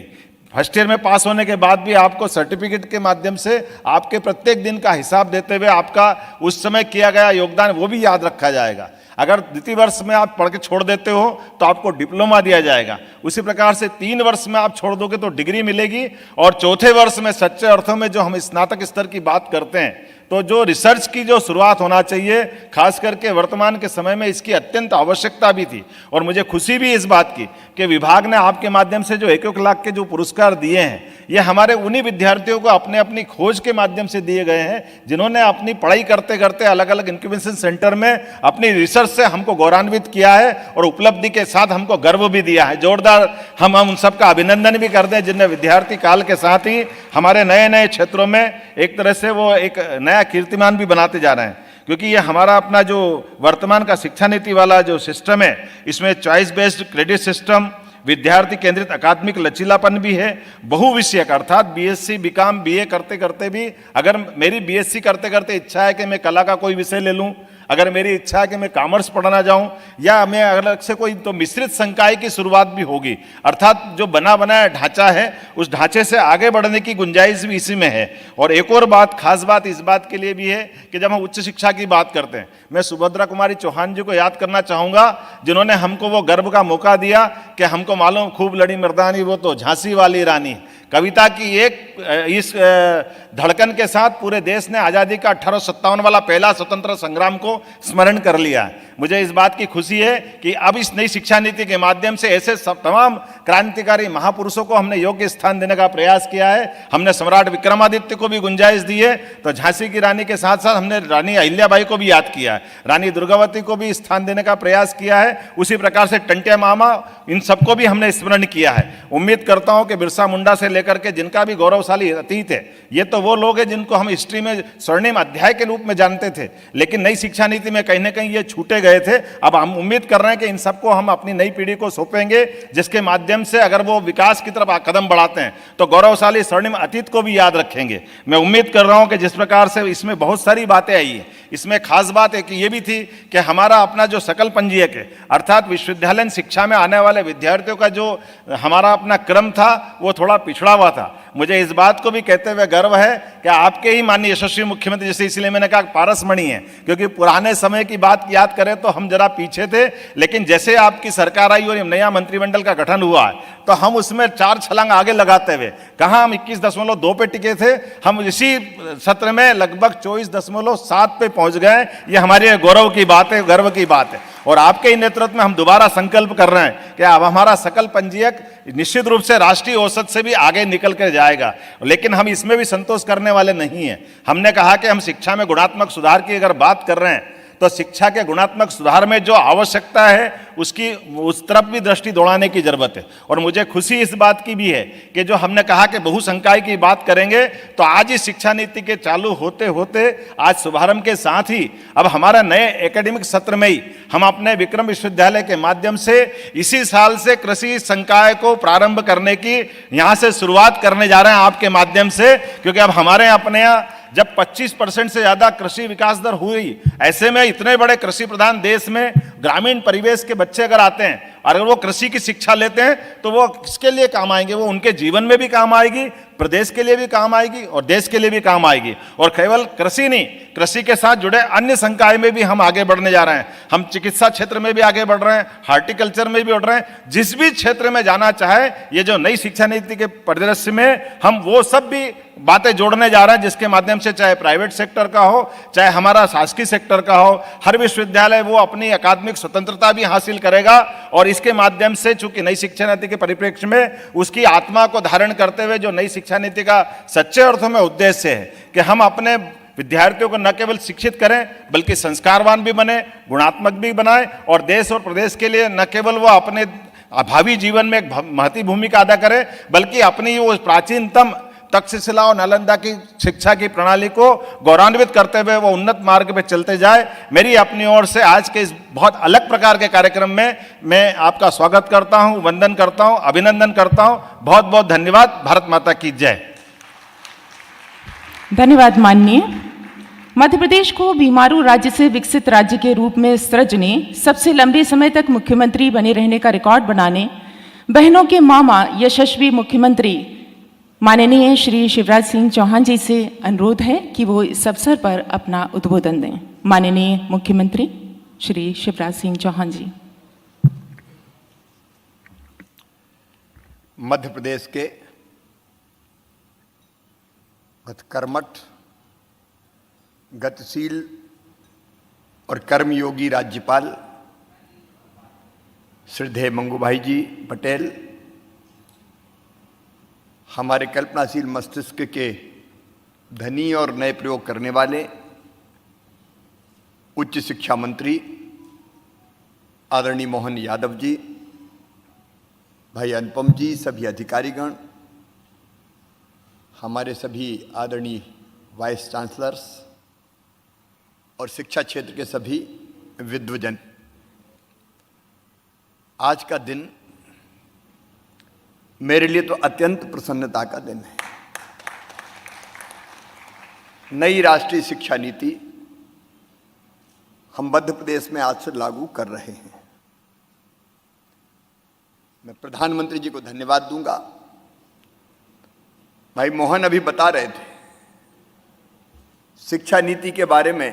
फर्स्ट ईयर में पास होने के बाद भी आपको सर्टिफिकेट के माध्यम से आपके प्रत्येक दिन का हिसाब देते हुए आपका उस समय किया गया योगदान वो भी याद रखा जाएगा। अगर द्वितीय वर्ष में आप पढ़ के छोड़ देते हो तो आपको डिप्लोमा दिया जाएगा। उसी प्रकार से 3 वर्ष में आप छोड़ दोगे तो डिग्री मिलेगी, और चौथे वर्ष में सच्चे अर्थों में जो हम स्नातक स्तर की बात करते हैं तो जो रिसर्च की जो शुरुआत होना चाहिए, खास करके वर्तमान के समय में इसकी अत्यंत आवश्यकता भी थी। और मुझे खुशी भी इस बात की कि विभाग ने आपके माध्यम से जो 1-1 लाख के जो पुरस्कार दिए हैं, ये हमारे उन्हीं विद्यार्थियों को अपने अपनी खोज के माध्यम से दिए गए हैं जिन्होंने अपनी पढ़ाई करते करते अलग अलग इंक्यूबेशन सेंटर में अपनी रिसर्च से हमको गौरवान्वित किया है और उपलब्धि के साथ हमको गर्व भी दिया है। जोरदार हम उन सबका अभिनंदन भी करते हैं जिनने विद्यार्थी काल के साथ ही हमारे नए नए क्षेत्रों में एक तरह से वो एक नया कीर्तिमान भी बनाते जा रहे हैं। क्योंकि ये हमारा अपना जो वर्तमान का शिक्षा नीति वाला जो सिस्टम है, इसमें चॉइस बेस्ड क्रेडिट सिस्टम, विद्यार्थी केंद्रित अकादमिक लचीलापन भी है, बहुविषयक अर्थात बीएससी, बीकॉम, बीए करते करते भी अगर मेरी बीएससी करते करते इच्छा है कि मैं कला का कोई विषय ले लूं, अगर मेरी इच्छा है कि मैं कॉमर्स पढ़ना जाऊं, या मैं अलग से कोई, तो मिश्रित संकाय की शुरुआत भी होगी। अर्थात जो बना बनाया ढांचा है उस ढांचे से आगे बढ़ने की गुंजाइश भी इसी में है। और एक और बात, खास बात इस बात के लिए भी है कि जब हम उच्च शिक्षा की बात करते हैं, मैं सुभद्रा कुमारी चौहान जी को याद करना चाहूँगा जिन्होंने हमको वो गर्व का मौका दिया कि हमको मालूम खूब लड़ी मर्दानी वो तो झांसी वाली रानी। कविता की एक इस धड़कन के साथ पूरे देश ने आज़ादी का 1857 वाला पहला स्वतंत्र संग्राम को स्मरण कर लिया है। मुझे इस बात की खुशी है कि अब इस नई शिक्षा नीति के माध्यम से ऐसे तमाम क्रांतिकारी महापुरुषों को हमने योग्य स्थान देने का प्रयास किया है। हमने सम्राट विक्रमादित्य को भी गुंजाइश दी है, तो झांसी की रानी के साथ साथ हमने रानी अहिल्याबाई को भी याद किया है, रानी दुर्गावती को भी स्थान देने का प्रयास किया है। उसी प्रकार से टंटिया मामा, इन सबको भी हमने स्मरण किया है। उम्मीद करता हूं कि बिरसा मुंडा से लेकर के जिनका भी गौरवशाली अतीत है, ये तो वो लोग हैं जिनको हम हिस्ट्री में स्वर्णिम अध्याय के रूप में जानते थे, लेकिन नई शिक्षा नीति में कहीं ना कहीं ये छूटे गए थे। अब हम उम्मीद कर रहे हैं कि इन सबको हम अपनी नई पीढ़ी को सौंपेंगे, जिसके माध्यम से अगर वो विकास की तरफ कदम बढ़ाते हैं तो गौरवशाली स्वर्णिम अतीत को भी याद रखेंगे। मैं उम्मीद कर रहा हूं कि जिस प्रकार से इसमें बहुत सारी बातें आई है, इसमें खास बात एक ये भी थी कि हमारा अपना जो सकल पंजीयक है, अर्थात विश्वविद्यालय शिक्षा में आने वाले विद्यार्थियों का जो हमारा अपना क्रम था वो थोड़ा पिछड़ा हुआ था। मुझे इस बात को भी कहते हुए गर्व है कि आपके ही माननीय यशस्वी मुख्यमंत्री, जैसे इसलिए मैंने कहा पारसमणि है, क्योंकि पुराने समय की बात याद करें तो हम जरा पीछे थे, लेकिन जैसे आपकी सरकार आई और नया मंत्रिमंडल का गठन हुआ है तो हम उसमें 4 छलांग आगे लगाते हुए, कहाँ हम 21.2 पे टिके थे, हम इसी सत्र में लगभग 24.7 पे पहुंच गए। ये हमारे गौरव की बात है, गर्व की बात है। और आपके ही नेतृत्व में हम दोबारा संकल्प कर रहे हैं कि अब हमारा सकल पंजीयक निश्चित रूप से राष्ट्रीय औसत से भी आगे निकल कर जाएगा। लेकिन हम इसमें भी संतोष करने वाले नहीं हैं। हमने कहा कि हम शिक्षा में गुणात्मक सुधार की अगर बात कर रहे हैं तो शिक्षा के गुणात्मक सुधार में जो आवश्यकता है उसकी उस तरफ भी दृष्टि दौड़ाने की जरूरत है। और मुझे खुशी इस बात की भी है कि जो हमने कहा कि बहुसंकाय की बात करेंगे, तो आज इस शिक्षा नीति के चालू होते होते आज शुभारंभ के साथ ही अब हमारा नए एकेडमिक सत्र में ही हम अपने विक्रम विश्वविद्यालय के माध्यम से इसी साल से कृषि संकाय को प्रारंभ करने की यहाँ से शुरुआत करने जा रहे हैं आपके माध्यम से। क्योंकि अब हमारे अपने यहाँ जब 25% से ज्यादा कृषि विकास दर हुई, ऐसे में इतने बड़े कृषि प्रधान देश में ग्रामीण परिवेश के बच्चे अगर आते हैं, अगर वो कृषि की शिक्षा लेते हैं तो वो किसके लिए काम आएंगे? वो उनके जीवन में भी काम आएगी, प्रदेश के लिए भी काम आएगी और देश के लिए भी काम आएगी। और केवल कृषि नहीं, कृषि के साथ जुड़े अन्य संकाय में भी हम आगे बढ़ने जा रहे हैं। हम चिकित्सा क्षेत्र में भी आगे बढ़ रहे हैं, हार्टिकल्चर में भी बढ़ रहे हैं। जिस भी क्षेत्र में जाना चाहे, ये जो नई शिक्षा नीति के परिदृश्य में हम वो सब भी बातें जोड़ने जा रहे हैं, जिसके माध्यम से चाहे प्राइवेट सेक्टर का हो, चाहे हमारा शासकीय सेक्टर का हो, हर विश्वविद्यालय वो अपनी अकादमिक स्वतंत्रता भी हासिल करेगा। और इसके माध्यम से चूंकि नई शिक्षा नीति के परिप्रेक्ष्य में उसकी आत्मा को धारण करते हुए जो नई शिक्षा नीति का सच्चे अर्थों में उद्देश्य है कि हम अपने विद्यार्थियों को न केवल शिक्षित करें बल्कि संस्कारवान भी बने, गुणात्मक भी बनाए और देश और प्रदेश के लिए न केवल वो अपने भावी जीवन में एक महती भूमिका अदा करे, बल्कि अपनी वो प्राचीनतम तक्षशिला और नालंदा की शिक्षा की प्रणाली को गौरवान्वित करते हुए वो उन्नत मार्ग पे चलते जाए। मेरी अपनी ओर से आज के इस बहुत अलग प्रकार के कार्यक्रम में मैं आपका स्वागत करता हूं, वंदन करता हूं, अभिनंदन करता हूं। बहुत बहुत धन्यवाद। भारत माता की जय। धन्यवाद माननीय। मध्य प्रदेश को बीमारू राज्य से विकसित राज्य के रूप में सृजने, सबसे लंबे समय तक मुख्यमंत्री बने रहने का रिकॉर्ड बनाने, बहनों के मामा यशस्वी मुख्यमंत्री माननीय श्री शिवराज सिंह चौहान जी से अनुरोध है कि वो इस अवसर पर अपना उद्बोधन दें। माननीय मुख्यमंत्री श्री शिवराज सिंह चौहान जी। मध्य प्रदेश के कर्मठ, गतिशील और कर्मयोगी राज्यपाल श्रद्धेय मंगूभाई जी पटेल, हमारे कल्पनाशील मस्तिष्क के धनी और नए प्रयोग करने वाले उच्च शिक्षा मंत्री आदरणीय मोहन यादव जी, भाई अनुपम जी, सभी अधिकारीगण, हमारे सभी आदरणीय वाइस चांसलर्स और शिक्षा क्षेत्र के सभी विद्वजन, आज का दिन मेरे लिए तो अत्यंत प्रसन्नता का दिन है। नई राष्ट्रीय शिक्षा नीति हम मध्य प्रदेश में आज से लागू कर रहे हैं। मैं प्रधानमंत्री जी को धन्यवाद दूंगा। भाई मोहन अभी बता रहे थे शिक्षा नीति के बारे में,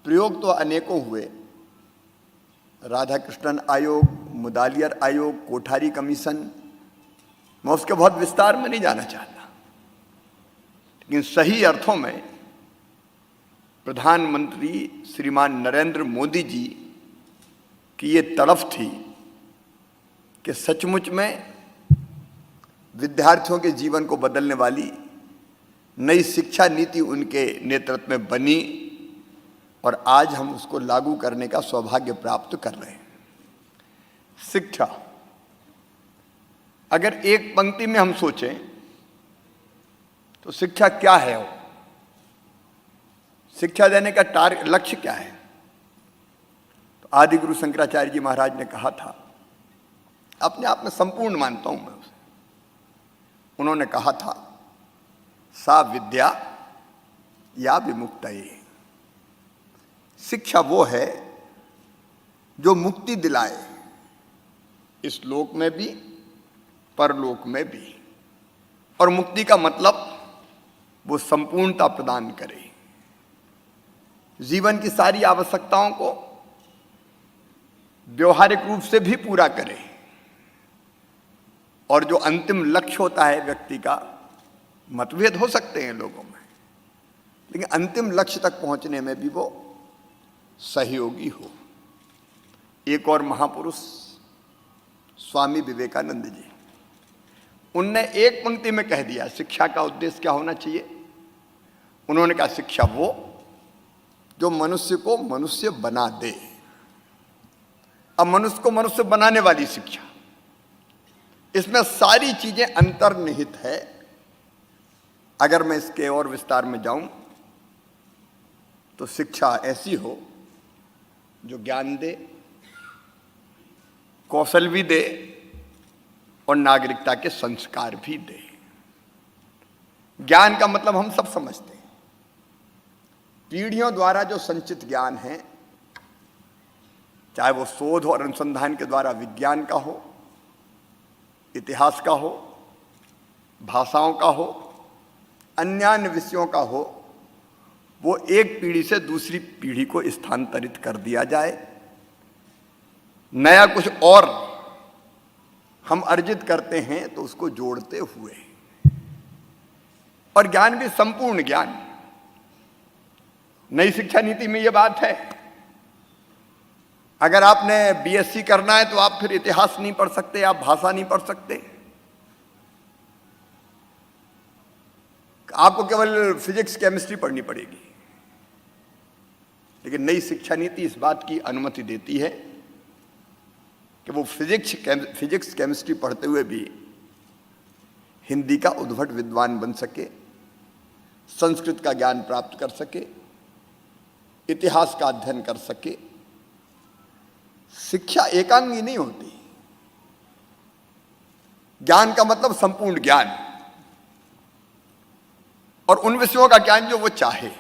प्रयोग तो अनेकों हुए, राधाकृष्णन आयोग, मुदालियर आयोग, कोठारी कमीशन, मैं उसके बहुत विस्तार में नहीं जाना चाहता, लेकिन सही अर्थों में प्रधानमंत्री श्रीमान नरेंद्र मोदी जी की ये तड़फ थी कि सचमुच में विद्यार्थियों के जीवन को बदलने वाली नई शिक्षा नीति उनके नेतृत्व में बनी और आज हम उसको लागू करने का सौभाग्य प्राप्त कर रहे हैं। शिक्षा, अगर एक पंक्ति में हम सोचें तो शिक्षा क्या है? वो शिक्षा देने का लक्ष्य क्या है? तो आदि गुरु शंकराचार्य जी महाराज ने कहा था, अपने आप में संपूर्ण मानता हूं मैं उसे, उन्होंने कहा था, सा विद्या या विमुक्तये। शिक्षा वो है जो मुक्ति दिलाए, इस लोक में भी परलोक में भी। और मुक्ति का मतलब वो संपूर्णता प्रदान करे, जीवन की सारी आवश्यकताओं को व्यवहारिक रूप से भी पूरा करे। और जो अंतिम लक्ष्य होता है व्यक्ति का, मतभेद हो सकते हैं लोगों में, लेकिन अंतिम लक्ष्य तक पहुंचने में भी वो सहयोगी हो। एक और महापुरुष स्वामी विवेकानंद जी, उनने एक पंक्ति में कह दिया शिक्षा का उद्देश्य क्या होना चाहिए। उन्होंने कहा शिक्षा वो जो मनुष्य को मनुष्य बना दे। अब मनुष्य को मनुष्य बनाने वाली शिक्षा, इसमें सारी चीजें अंतर्निहित है। अगर मैं इसके और विस्तार में जाऊं तो शिक्षा ऐसी हो जो ज्ञान दे, कौशल भी दे और नागरिकता के संस्कार भी दे। ज्ञान का मतलब हम सब समझते हैं, पीढ़ियों द्वारा जो संचित ज्ञान है, चाहे वो शोध और अनुसंधान के द्वारा विज्ञान का हो, इतिहास का हो, भाषाओं का हो, अन्य विषयों का हो, वो एक पीढ़ी से दूसरी पीढ़ी को स्थानांतरित कर दिया जाए, नया कुछ और हम अर्जित करते हैं तो उसको जोड़ते हुए, और ज्ञान भी संपूर्ण ज्ञान। नई शिक्षा नीति में यह बात है, अगर आपने बीएससी करना है तो आप फिर इतिहास नहीं पढ़ सकते, आप भाषा नहीं पढ़ सकते, आपको केवल फिजिक्स केमिस्ट्री पढ़नी पड़ेगी। लेकिन नई शिक्षा नीति इस बात की अनुमति देती है कि वो फिजिक्स केमिस्ट्री पढ़ते हुए भी हिंदी का उद्भट विद्वान बन सके, संस्कृत का ज्ञान प्राप्त कर सके, इतिहास का अध्ययन कर सके। शिक्षा एकांगी नहीं होती। ज्ञान का मतलब संपूर्ण ज्ञान और उन विषयों का ज्ञान जो वो चाहे।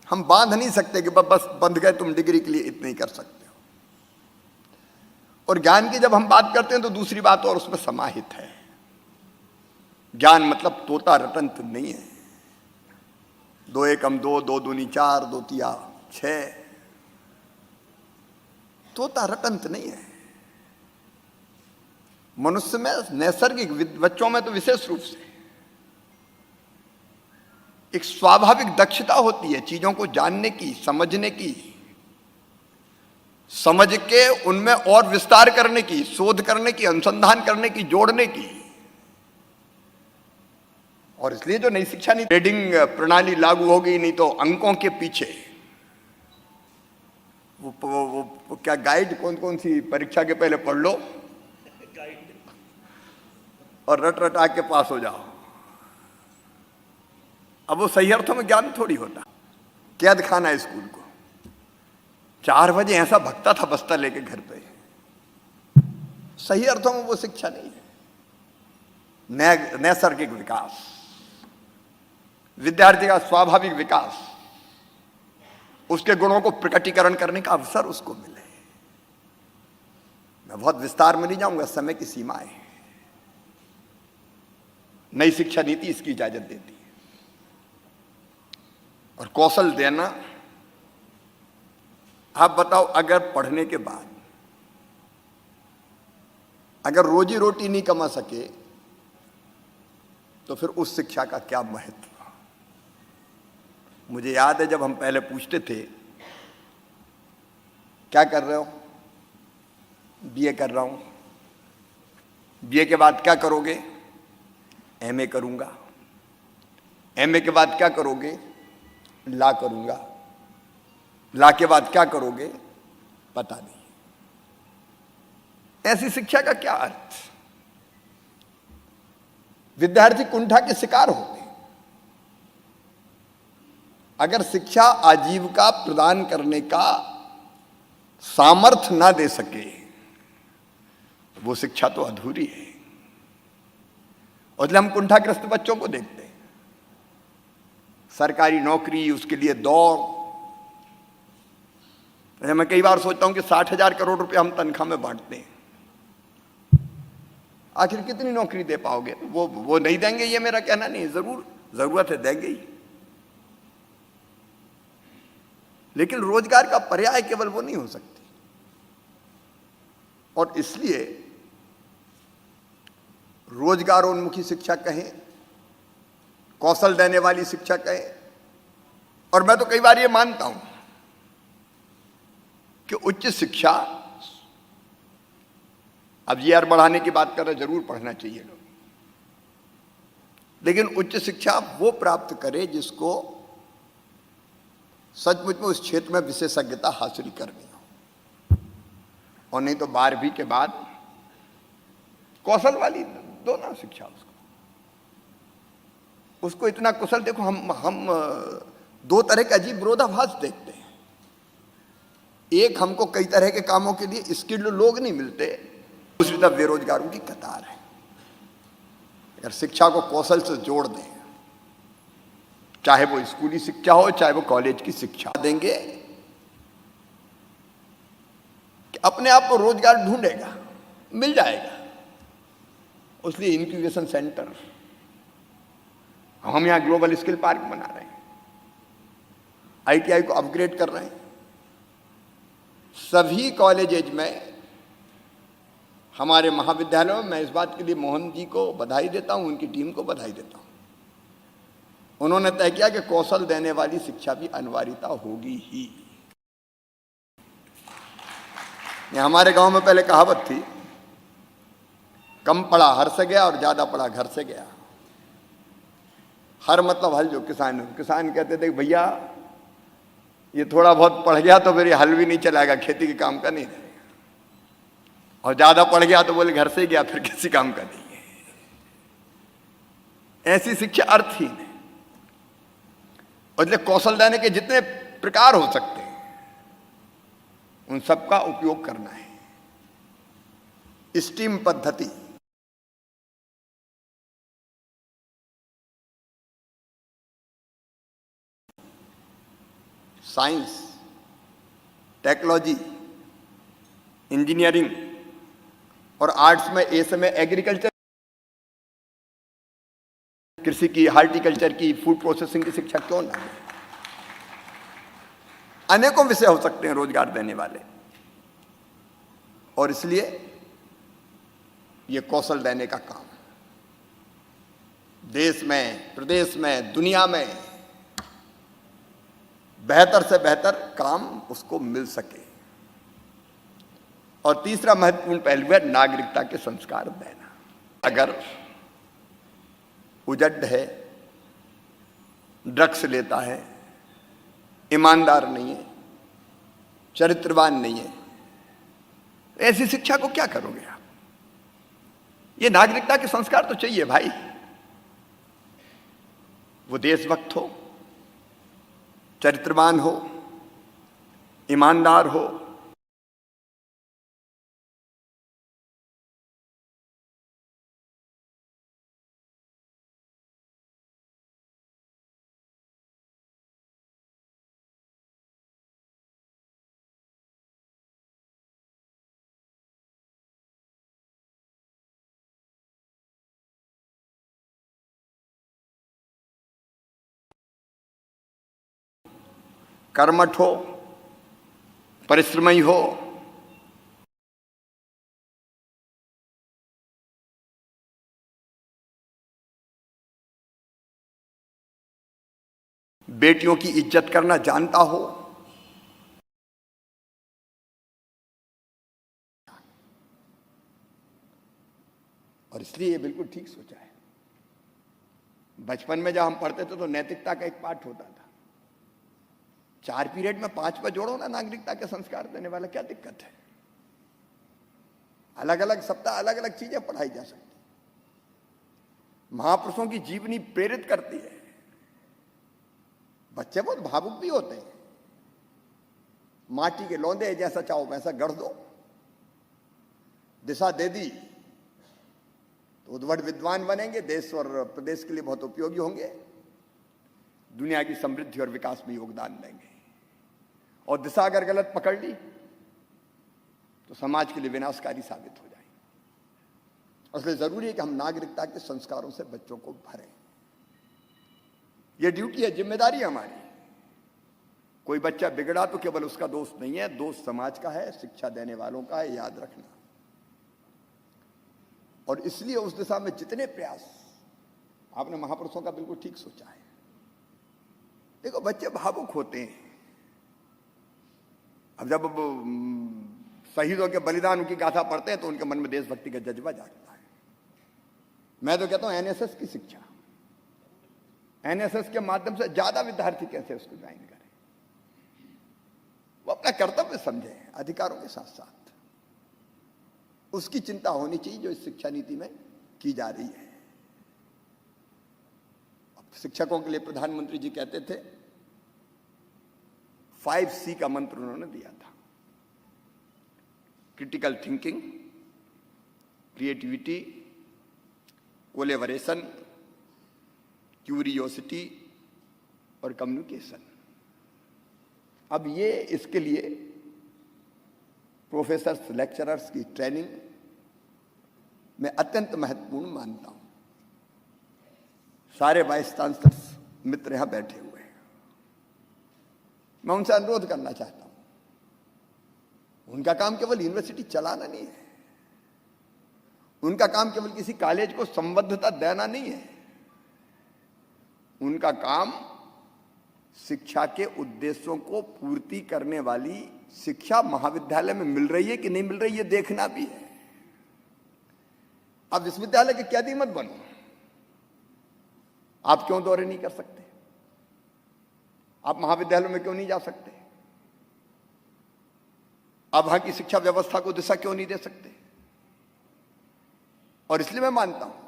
हम बांध नहीं सकते कि बस बंध गए तुम डिग्री के लिए इतना ही कर सकते हो। और ज्ञान की जब हम बात करते हैं तो दूसरी बात और उसमें समाहित है। ज्ञान मतलब तोता रटंत नहीं है, 2 एकम 2, 2 दूनी 4, 2 तिया 6, तोता रटंत नहीं है। मनुष्य में नैसर्गिक, बच्चों में तो विशेष रूप से एक स्वाभाविक दक्षता होती है चीजों को जानने की, समझने की, समझ के उनमें और विस्तार करने की, शोध करने की, अनुसंधान करने की, जोड़ने की। और इसलिए जो नई शिक्षा नीति ग्रेडिंग प्रणाली लागू होगी, नहीं तो अंकों के पीछे वो क्या गाइड कौन सी परीक्षा के पहले पढ़ लो और रट रटा के पास हो जाओ। अब वो सही अर्थों में ज्ञान थोड़ी होता। कैद खाना स्कूल को 4 बजे ऐसा भगता था बस्ता लेके घर पे, सही अर्थों में वो शिक्षा नहीं है। नैसर्गिक विकास, विद्यार्थी का स्वाभाविक विकास, उसके गुणों को प्रकटीकरण करने का अवसर उसको मिले। मैं बहुत विस्तार में नहीं जाऊंगा, समय की सीमाएं। नई शिक्षा नीति इसकी इजाजत देती है। और कौशल देना, आप बताओ, अगर पढ़ने के बाद अगर रोजी रोटी नहीं कमा सके तो फिर उस शिक्षा का क्या महत्व। मुझे याद है जब हम पहले पूछते थे क्या कर रहे हो, बीए कर रहा हूं। बीए के बाद क्या करोगे? एमए करूंगा। एमए के बाद क्या करोगे? ला करूंगा। ला के बाद क्या करोगे? पता नहीं। ऐसी शिक्षा का क्या अर्थ? विद्यार्थी कुंठा के शिकार होते हैं। अगर शिक्षा आजीविका प्रदान करने का सामर्थ्य ना दे सके वो शिक्षा तो अधूरी है। और इसलिए हम कुंठाग्रस्त बच्चों को देखते हैं, सरकारी नौकरी, उसके लिए दौड़। मैं कई बार सोचता हूं कि 60,000 करोड़ रुपए हम तनख्वाह में बांटते हैं, आखिर कितनी नौकरी दे पाओगे? वो नहीं देंगे, ये मेरा कहना नहीं, जरूर जरूरत है, देंगे ही। लेकिन रोजगार का पर्याय केवल वो नहीं हो सकती। और इसलिए रोजगारोन्मुखी शिक्षा कहें, कौशल देने वाली शिक्षा कहें। और मैं तो कई बार ये मानता हूं कि उच्च शिक्षा, अब ईआर बढ़ाने की बात कर रहे, जरूर पढ़ना चाहिए लोग, लेकिन उच्च शिक्षा वो प्राप्त करे जिसको सचमुच में उस क्षेत्र में विशेषज्ञता हासिल करनी हो, और नहीं तो 12वीं के बाद कौशल वाली दो ना शिक्षा उसको इतना कुशल। देखो हम दो तरह के अजीब विरोधाभास देखते हैं। एक, हमको कई तरह के कामों के लिए स्किल्ड लोग नहीं मिलते, दूसरी तरफ बेरोजगारों की कतार है। अगर शिक्षा को कौशल से जोड़ दें, चाहे वो स्कूली शिक्षा हो चाहे वो कॉलेज की शिक्षा देंगे, कि अपने आप को रोजगार ढूंढेगा, मिल जाएगा। इसलिए इंक्यूबेशन सेंटर, हम यहां ग्लोबल स्किल पार्क बना रहे हैं, आईटीआई को अपग्रेड कर रहे हैं। सभी कॉलेजेज में, हमारे महाविद्यालयों में, मैं इस बात के लिए मोहन जी को बधाई देता हूं, उनकी टीम को बधाई देता हूं। उन्होंने तय किया कि कौशल देने वाली शिक्षा भी अनिवार्यता होगी ही। हमारे गांव में पहले कहावत थी, कम पढ़ा हर से गया और ज्यादा पढ़ा घर से गया। हर मतलब हल, जो किसान कहते थे भैया ये थोड़ा बहुत पढ़ गया तो फिर ये हल भी नहीं चलाएगा, खेती के काम का नहीं रहेगा, और ज्यादा पढ़ गया तो बोले घर से ही गया, फिर किसी काम का नहीं है। ऐसी शिक्षा अर्थहीन है। और इसलिए कौशल देने के जितने प्रकार हो सकते हैं उन सबका उपयोग करना है। स्टीम पद्धति, साइंस, टेक्नोलॉजी, इंजीनियरिंग और आर्ट्स में ए समय एग्रीकल्चर, कृषि की, हार्टिकल्चर की, फूड प्रोसेसिंग की शिक्षा क्यों ना? अनेकों विषय हो सकते हैं रोजगार देने वाले, और इसलिए यह कौशल देने का काम देश में, प्रदेश में, दुनिया में बेहतर से बेहतर काम उसको मिल सके। और तीसरा महत्वपूर्ण पहलू है नागरिकता के संस्कार देना। अगर उजड़ है, ड्रग्स लेता है, ईमानदार नहीं है, चरित्रवान नहीं है, ऐसी शिक्षा को क्या करोगे आप? ये नागरिकता के संस्कार तो चाहिए भाई। वो देशभक्त हो, चरित्रवान हो, ईमानदार हो, कर्मठ हो, परिश्रमी हो, बेटियों की इज्जत करना जानता हो, और इसलिए ये बिल्कुल ठीक सोचा है। बचपन में जब हम पढ़ते थे तो नैतिकता का एक पाठ होता था, 4 पीरियड में 5 पर जोड़ो ना नागरिकता के संस्कार देने वाला, क्या दिक्कत है? अलग अलग सप्ताह अलग अलग चीजें पढ़ाई जा सकती। महापुरुषों की जीवनी प्रेरित करती है। बच्चे बहुत भावुक भी होते हैं। माटी के लौंदे जैसा चाहो वैसा गढ़ दो, दिशा दे दी तो उद्भट विद्वान बनेंगे, देश और प्रदेश के लिए बहुत उपयोगी होंगे, दुनिया की समृद्धि और विकास में योगदान देंगे। और दिशा अगर गलत पकड़ ली तो समाज के लिए विनाशकारी साबित हो जाएगी। इसलिए जरूरी है कि हम नागरिकता के संस्कारों से बच्चों को भरें। यह ड्यूटी है, जिम्मेदारी है हमारी। कोई बच्चा बिगड़ा तो केवल उसका दोष नहीं है, दोष समाज का है, शिक्षा देने वालों का है, याद रखना। और इसलिए उस दिशा में जितने प्रयास, आपने महापुरुषों का बिल्कुल ठीक सोचा है। देखो बच्चे भावुक होते हैं, अब जब शहीदों के बलिदान की गाथा पढ़ते हैं तो उनके मन में देशभक्ति का जज्बा जागता है। मैं तो कहता हूं एनएसएस की शिक्षा, एनएसएस के माध्यम से ज्यादा विद्यार्थी कैसे उसको ज्वाइन करें, वो अपना कर्तव्य समझे अधिकारों के साथ साथ, उसकी चिंता होनी चाहिए जो इस शिक्षा नीति में की जा रही है। अब शिक्षकों के लिए प्रधानमंत्री जी कहते थे 5C का मंत्र उन्होंने दिया था, critical thinking, creativity, collaboration, curiosity और कम्युनिकेशन। अब ये इसके लिए प्रोफेसर्स लेक्चरर्स की ट्रेनिंग मैं अत्यंत महत्वपूर्ण मानता हूं। सारे वाइस चांसलर्स मित्र यहां बैठे हुए हैं, मैं उनसे अनुरोध करना चाहता हूं, उनका काम केवल यूनिवर्सिटी चलाना नहीं है, उनका काम केवल किसी कॉलेज को संबद्धता देना नहीं है, उनका काम शिक्षा के उद्देश्यों को पूर्ति करने वाली शिक्षा महाविद्यालय में मिल रही है कि नहीं मिल रही है देखना भी है। आप विश्वविद्यालय के कैदी मत बनो, आप क्यों दौरे नहीं कर सकते, आप महाविद्यालयों में क्यों नहीं जा सकते, आप वहां की शिक्षा व्यवस्था को दिशा क्यों नहीं दे सकते। और इसलिए मैं मानता हूं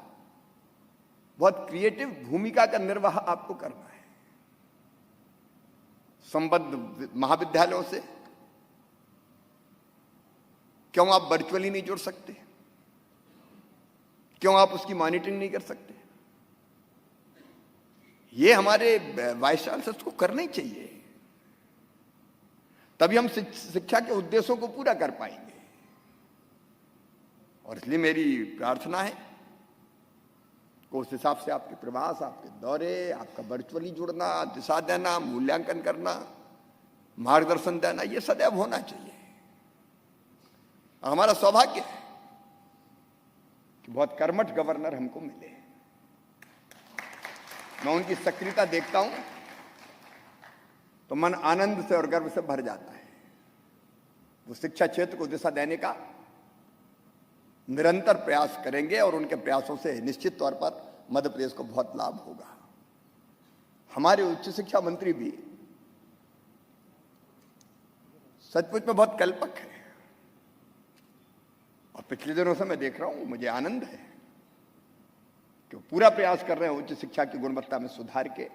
बहुत क्रिएटिव भूमिका का निर्वाह आपको करना है संबद्ध महाविद्यालयों से। क्यों आप वर्चुअली नहीं जुड़ सकते, क्यों आप उसकी मॉनिटरिंग नहीं कर सकते। ये हमारे वाइस चांसलर्स को करना ही चाहिए, तभी हम शिक्षा के उद्देश्यों को पूरा कर पाएंगे। और इसलिए मेरी प्रार्थना है कि उस हिसाब से आपके प्रवास, आपके दौरे, आपका वर्चुअली जुड़ना, दिशा देना, मूल्यांकन करना, मार्गदर्शन देना, ये सदैव होना चाहिए। हमारा सौभाग्य है कि बहुत कर्मठ गवर्नर हमको मिले। मैं उनकी सक्रियता देखता हूं तो मन आनंद से और गर्व से भर जाता है। वो शिक्षा क्षेत्र को दिशा देने का निरंतर प्रयास करेंगे और उनके प्रयासों से निश्चित तौर पर मध्य प्रदेश को बहुत लाभ होगा। हमारे उच्च शिक्षा मंत्री भी सचमुच में बहुत कल्पक है और पिछले दिनों से मैं देख रहा हूं, मुझे आनंद है कि वो पूरा प्रयास कर रहे हैं उच्च शिक्षा की गुणवत्ता में सुधार के।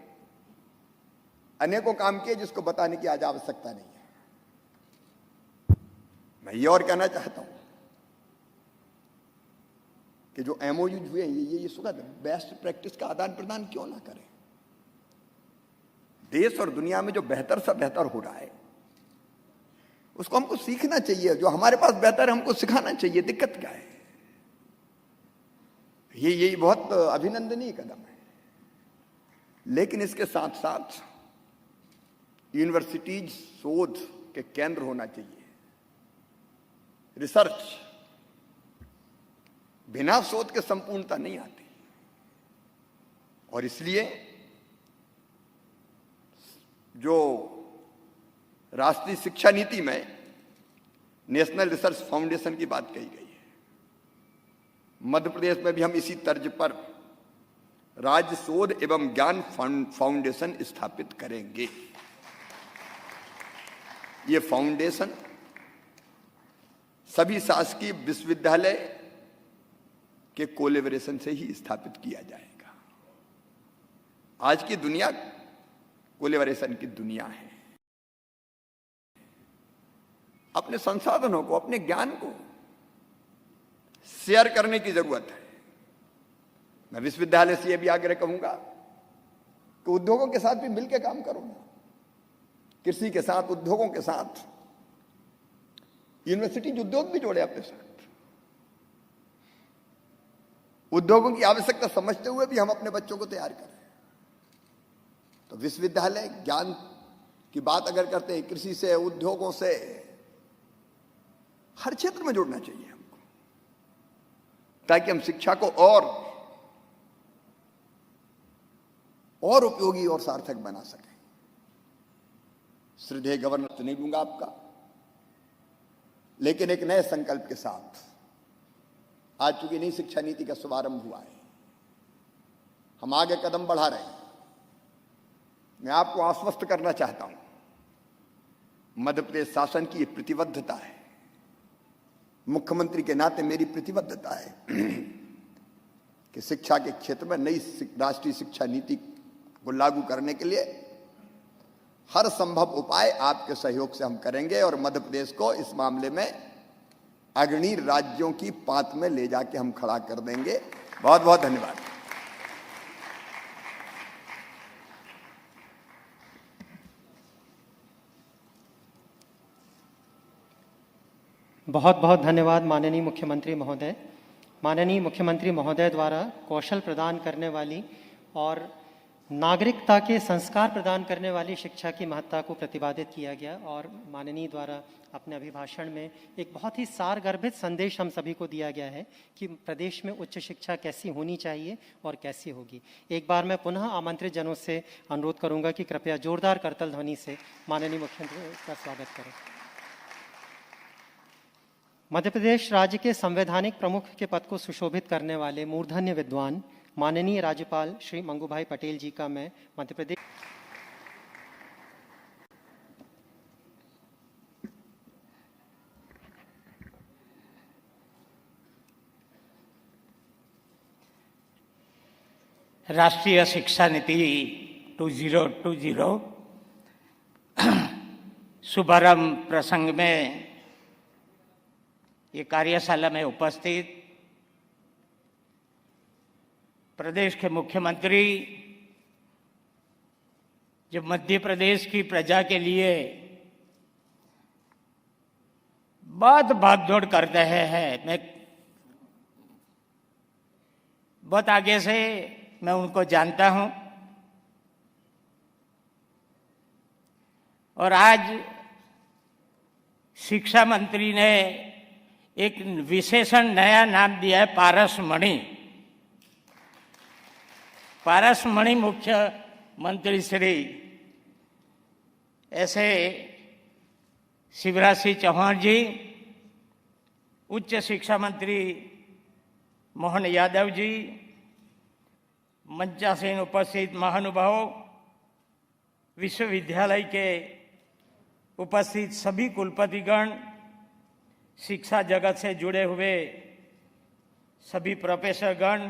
अनेकों काम किए जिसको बताने की आज आवश्यकता नहीं है। मैं ये और कहना चाहता हूं कि जो MOU हुए ये सुगत बेस्ट प्रैक्टिस का आदान प्रदान क्यों ना करें। देश और दुनिया में जो बेहतर से बेहतर हो रहा है उसको हमको सीखना चाहिए, जो हमारे पास बेहतर है हमको सिखाना चाहिए। दिक्कत क्या है, ये बहुत अभिनंदनीय कदम है। लेकिन इसके साथ साथ यूनिवर्सिटीज शोध के केंद्र होना चाहिए। रिसर्च, बिना शोध के संपूर्णता नहीं आती। और इसलिए जो राष्ट्रीय शिक्षा नीति में नेशनल रिसर्च फाउंडेशन की बात कही गई है, मध्य प्रदेश में भी हम इसी तर्ज पर राज्य शोध एवं ज्ञान फाउंडेशन स्थापित करेंगे। ये फाउंडेशन सभी शासकीय विश्वविद्यालय के कोलैबोरेशन से ही स्थापित किया जाएगा। आज की दुनिया कोलैबोरेशन की दुनिया है। अपने संसाधनों को, अपने ज्ञान को शेयर करने की जरूरत है। मैं विश्वविद्यालय से यह भी आग्रह करूंगा कि उद्योगों के साथ भी मिलकर काम करो, कृषि के साथ, उद्योगों के साथ। यूनिवर्सिटी उद्योग भी जोड़े अपने साथ। उद्योगों की आवश्यकता समझते हुए भी हम अपने बच्चों को तैयार करें। तो विश्वविद्यालय ज्ञान की बात अगर करते हैं, कृषि से, उद्योगों से, हर क्षेत्र में जुड़ना चाहिए हमको, ताकि हम शिक्षा को और उपयोगी और सार्थक बना सकें। श्रद्धेय गवर्नर तो नहीं लूंगा आपका, लेकिन एक नए संकल्प के साथ आज चूंकि नई शिक्षा नीति का शुभारंभ हुआ है, हम आगे कदम बढ़ा रहे हैं। मैं आपको आश्वस्त करना चाहता हूं, मध्य प्रदेश शासन की ये प्रतिबद्धता है, मुख्यमंत्री के नाते मेरी प्रतिबद्धता है कि शिक्षा के क्षेत्र में नई राष्ट्रीय शिक्षा नीति को लागू करने के लिए हर संभव उपाय आपके सहयोग से हम करेंगे और मध्य प्रदेश को इस मामले में अग्रणी राज्यों की पांत में ले जाके हम खड़ा कर देंगे। बहुत बहुत धन्यवाद। बहुत बहुत धन्यवाद माननीय मुख्यमंत्री महोदय। माननीय मुख्यमंत्री महोदय द्वारा कौशल प्रदान करने वाली और नागरिकता के संस्कार प्रदान करने वाली शिक्षा की महत्ता को प्रतिपादित किया गया और माननीय द्वारा अपने अभिभाषण में एक बहुत ही सारगर्भित संदेश हम सभी को दिया गया है कि प्रदेश में उच्च शिक्षा कैसी होनी चाहिए और कैसी होगी। एक बार मैं पुनः आमंत्रित जनों से अनुरोध करूंगा कि कृपया जोरदार करतल ध्वनि से माननीय मुख्यमंत्री का स्वागत करें। मध्य प्रदेश राज्य के संवैधानिक प्रमुख के पद को सुशोभित करने वाले मूर्धन्य विद्वान माननीय राज्यपाल श्री मंगूभाई पटेल जी का मैं मध्य प्रदेश राष्ट्रीय शिक्षा नीति 2020 शुभारंभ प्रसंग में ये कार्यशाला में उपस्थित प्रदेश के मुख्यमंत्री जो मध्य प्रदेश की प्रजा के लिए बहुत भागदौड़ कर रहे हैं, मैं बहुत आगे से मैं उनको जानता हूं और आज शिक्षा मंत्री ने एक विशेषण नया नाम दिया है पारसमणि। पारसमणि मुख्यमंत्री श्री ऐसे शिवराज सिंह चौहान जी, उच्च शिक्षा मंत्री मोहन यादव जी, मंचासीन उपस्थित महानुभाव, विश्वविद्यालय के उपस्थित सभी कुलपतिगण, शिक्षा जगत से जुड़े हुए सभी प्रोफेसरगण,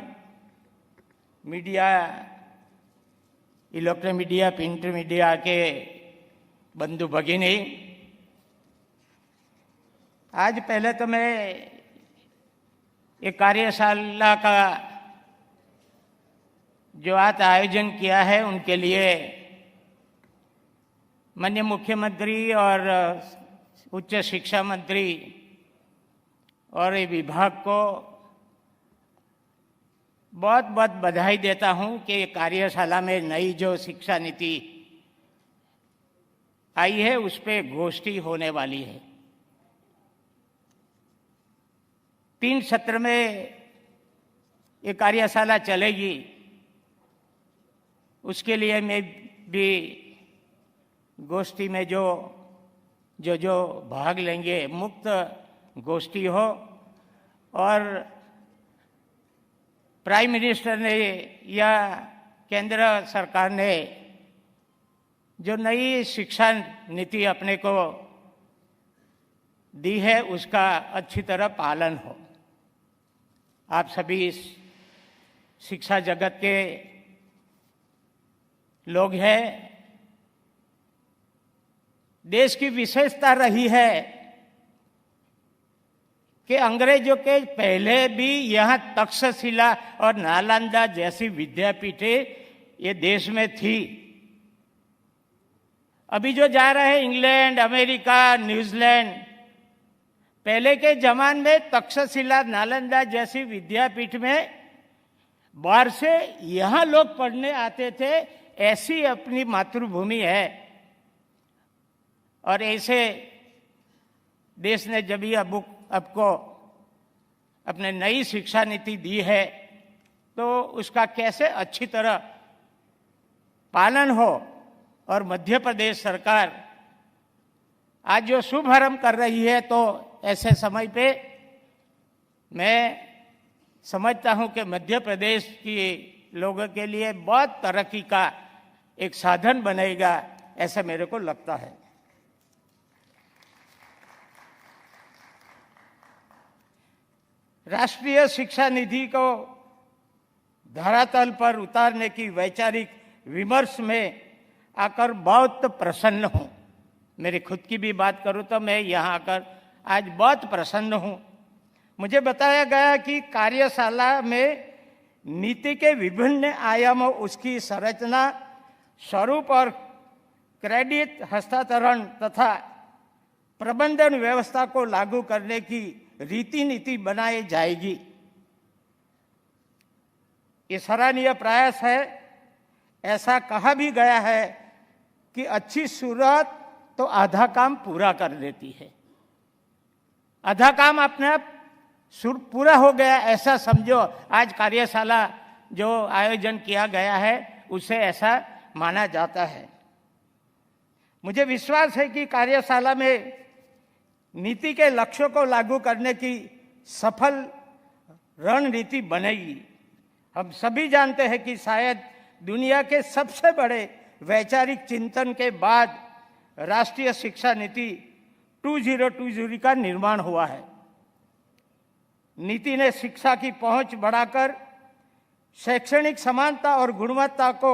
media, electronic media, print media के बंधु भगिनी, आज पहले तो मैं एक कार्यशाला का जो आज आयोजन किया है उनके लिए माननीय मुख्यमंत्री और उच्च शिक्षा मंत्री और ये विभाग को बहुत बहुत बधाई देता हूं कि कार्यशाला में नई जो शिक्षा नीति आई है उस पर गोष्ठी होने वाली है। 3 सत्र में ये कार्यशाला चलेगी, उसके लिए मैं भी गोष्ठी में जो भाग लेंगे मुक्त गोष्ठी हो और प्राइम मिनिस्टर ने या केंद्र सरकार ने जो नई शिक्षा नीति अपने को दी है उसका अच्छी तरह पालन हो। आप सभी इस शिक्षा जगत के लोग हैं। देश की विशेषता रही है कि अंग्रेजों के पहले भी यहाँ तक्षशिला और नालंदा जैसी विद्यापीठें ये देश में थी। अभी जो जा रहे हैं इंग्लैंड, अमेरिका, न्यूजीलैंड, पहले के जमाने में तक्षशिला, नालंदा जैसी विद्यापीठ में बाहर से यहाँ लोग पढ़ने आते थे। ऐसी अपनी मातृभूमि है और ऐसे देश ने जब ये आपको अपने नई शिक्षा नीति दी है तो उसका कैसे अच्छी तरह पालन हो। और मध्य प्रदेश सरकार आज जो शुभारंभ कर रही है तो ऐसे समय पे मैं समझता हूं कि मध्य प्रदेश की लोगों के लिए बहुत तरक्की का एक साधन बनेगा, ऐसा मेरे को लगता है। राष्ट्रीय शिक्षा निधि को धरातल पर उतारने की वैचारिक विमर्श में आकर बहुत प्रसन्न हूं। मेरी खुद की भी बात करूं तो मैं यहां आकर आज बहुत प्रसन्न हूं। मुझे बताया गया कि कार्यशाला में नीति के विभिन्न आयामों, उसकी संरचना, स्वरूप और क्रेडिट हस्तांतरण तथा प्रबंधन व्यवस्था को लागू करने की रीति नीति बनाई जाएगी। ये सराहनीय प्रयास है। ऐसा कहा भी गया है कि अच्छी शुरुआत तो आधा काम पूरा कर देती है। आधा काम अपने आप पूरा हो गया ऐसा समझो। आज कार्यशाला जो आयोजन किया गया है उसे ऐसा माना जाता है। मुझे विश्वास है कि कार्यशाला में नीति के लक्ष्यों को लागू करने की सफल रणनीति बनेगी। हम सभी जानते हैं कि शायद दुनिया के सबसे बड़े वैचारिक चिंतन के बाद राष्ट्रीय शिक्षा नीति 2020 का निर्माण हुआ है। नीति ने शिक्षा की पहुंच बढ़ाकर शैक्षणिक समानता और गुणवत्ता को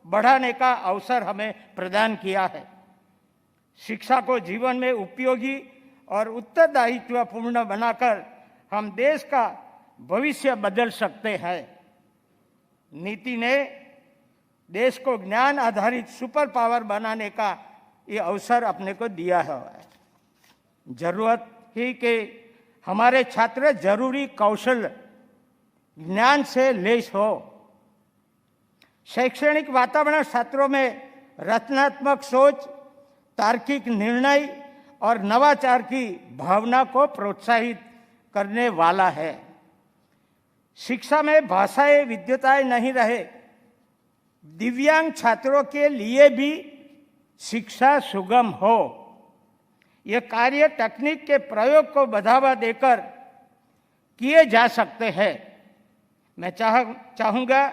बढ़ाने का अवसर हमें प्रदान किया है। शिक्षा को जीवन में उपयोगी और उत्तरदायित्वपूर्ण बनाकर हम देश का भविष्य बदल सकते हैं। नीति ने देश को ज्ञान आधारित सुपर पावर बनाने का ये अवसर अपने को दिया है। जरूरत ही कि हमारे छात्र जरूरी कौशल ज्ञान से लैस हो। शैक्षणिक वातावरण छात्रों में रचनात्मक सोच, तार्किक निर्णय और नवाचार की भावना को प्रोत्साहित करने वाला है। शिक्षा में भाषाई विद्वताएं नहीं रहे। दिव्यांग छात्रों के लिए भी शिक्षा सुगम हो। यह कार्य तकनीक के प्रयोग को बढ़ावा देकर किए जा सकते हैं। मैं चाहूँगा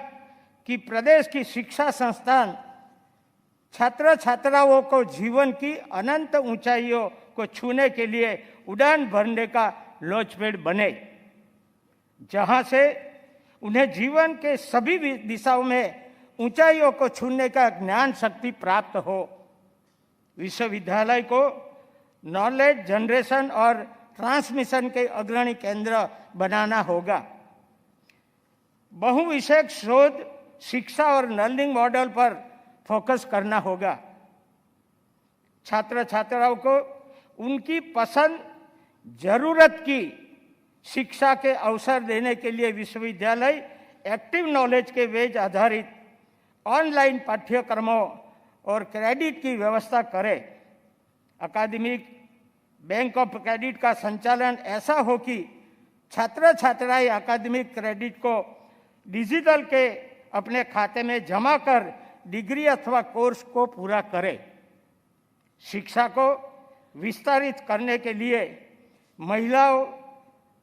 कि प्रदेश की शिक्षा संस्थान छात्र छात्राओं को जीवन की अनंत ऊंचाइयों को छूने के लिए उड़ान भरने का लॉन्चपैड बने, जहां से उन्हें जीवन के सभी दिशाओं में ऊंचाइयों को छूने का ज्ञान शक्ति प्राप्त हो। विश्वविद्यालय को नॉलेज जनरेशन और ट्रांसमिशन के अग्रणी केंद्र बनाना होगा। बहुविषयक शोध, शिक्षा और लर्निंग मॉडल पर फोकस करना होगा। छात्र छात्राओं को उनकी पसंद जरूरत की शिक्षा के अवसर देने के लिए विश्वविद्यालय एक्टिव नॉलेज के बेस आधारित ऑनलाइन पाठ्यक्रमों और क्रेडिट की व्यवस्था करे। अकादमिक बैंक ऑफ क्रेडिट का संचालन ऐसा हो कि छात्र छात्राएं अकादमिक क्रेडिट को डिजिटल के अपने खाते में जमा कर डिग्री अथवा कोर्स को पूरा करे। शिक्षा को विस्तारित करने के लिए महिलाओं,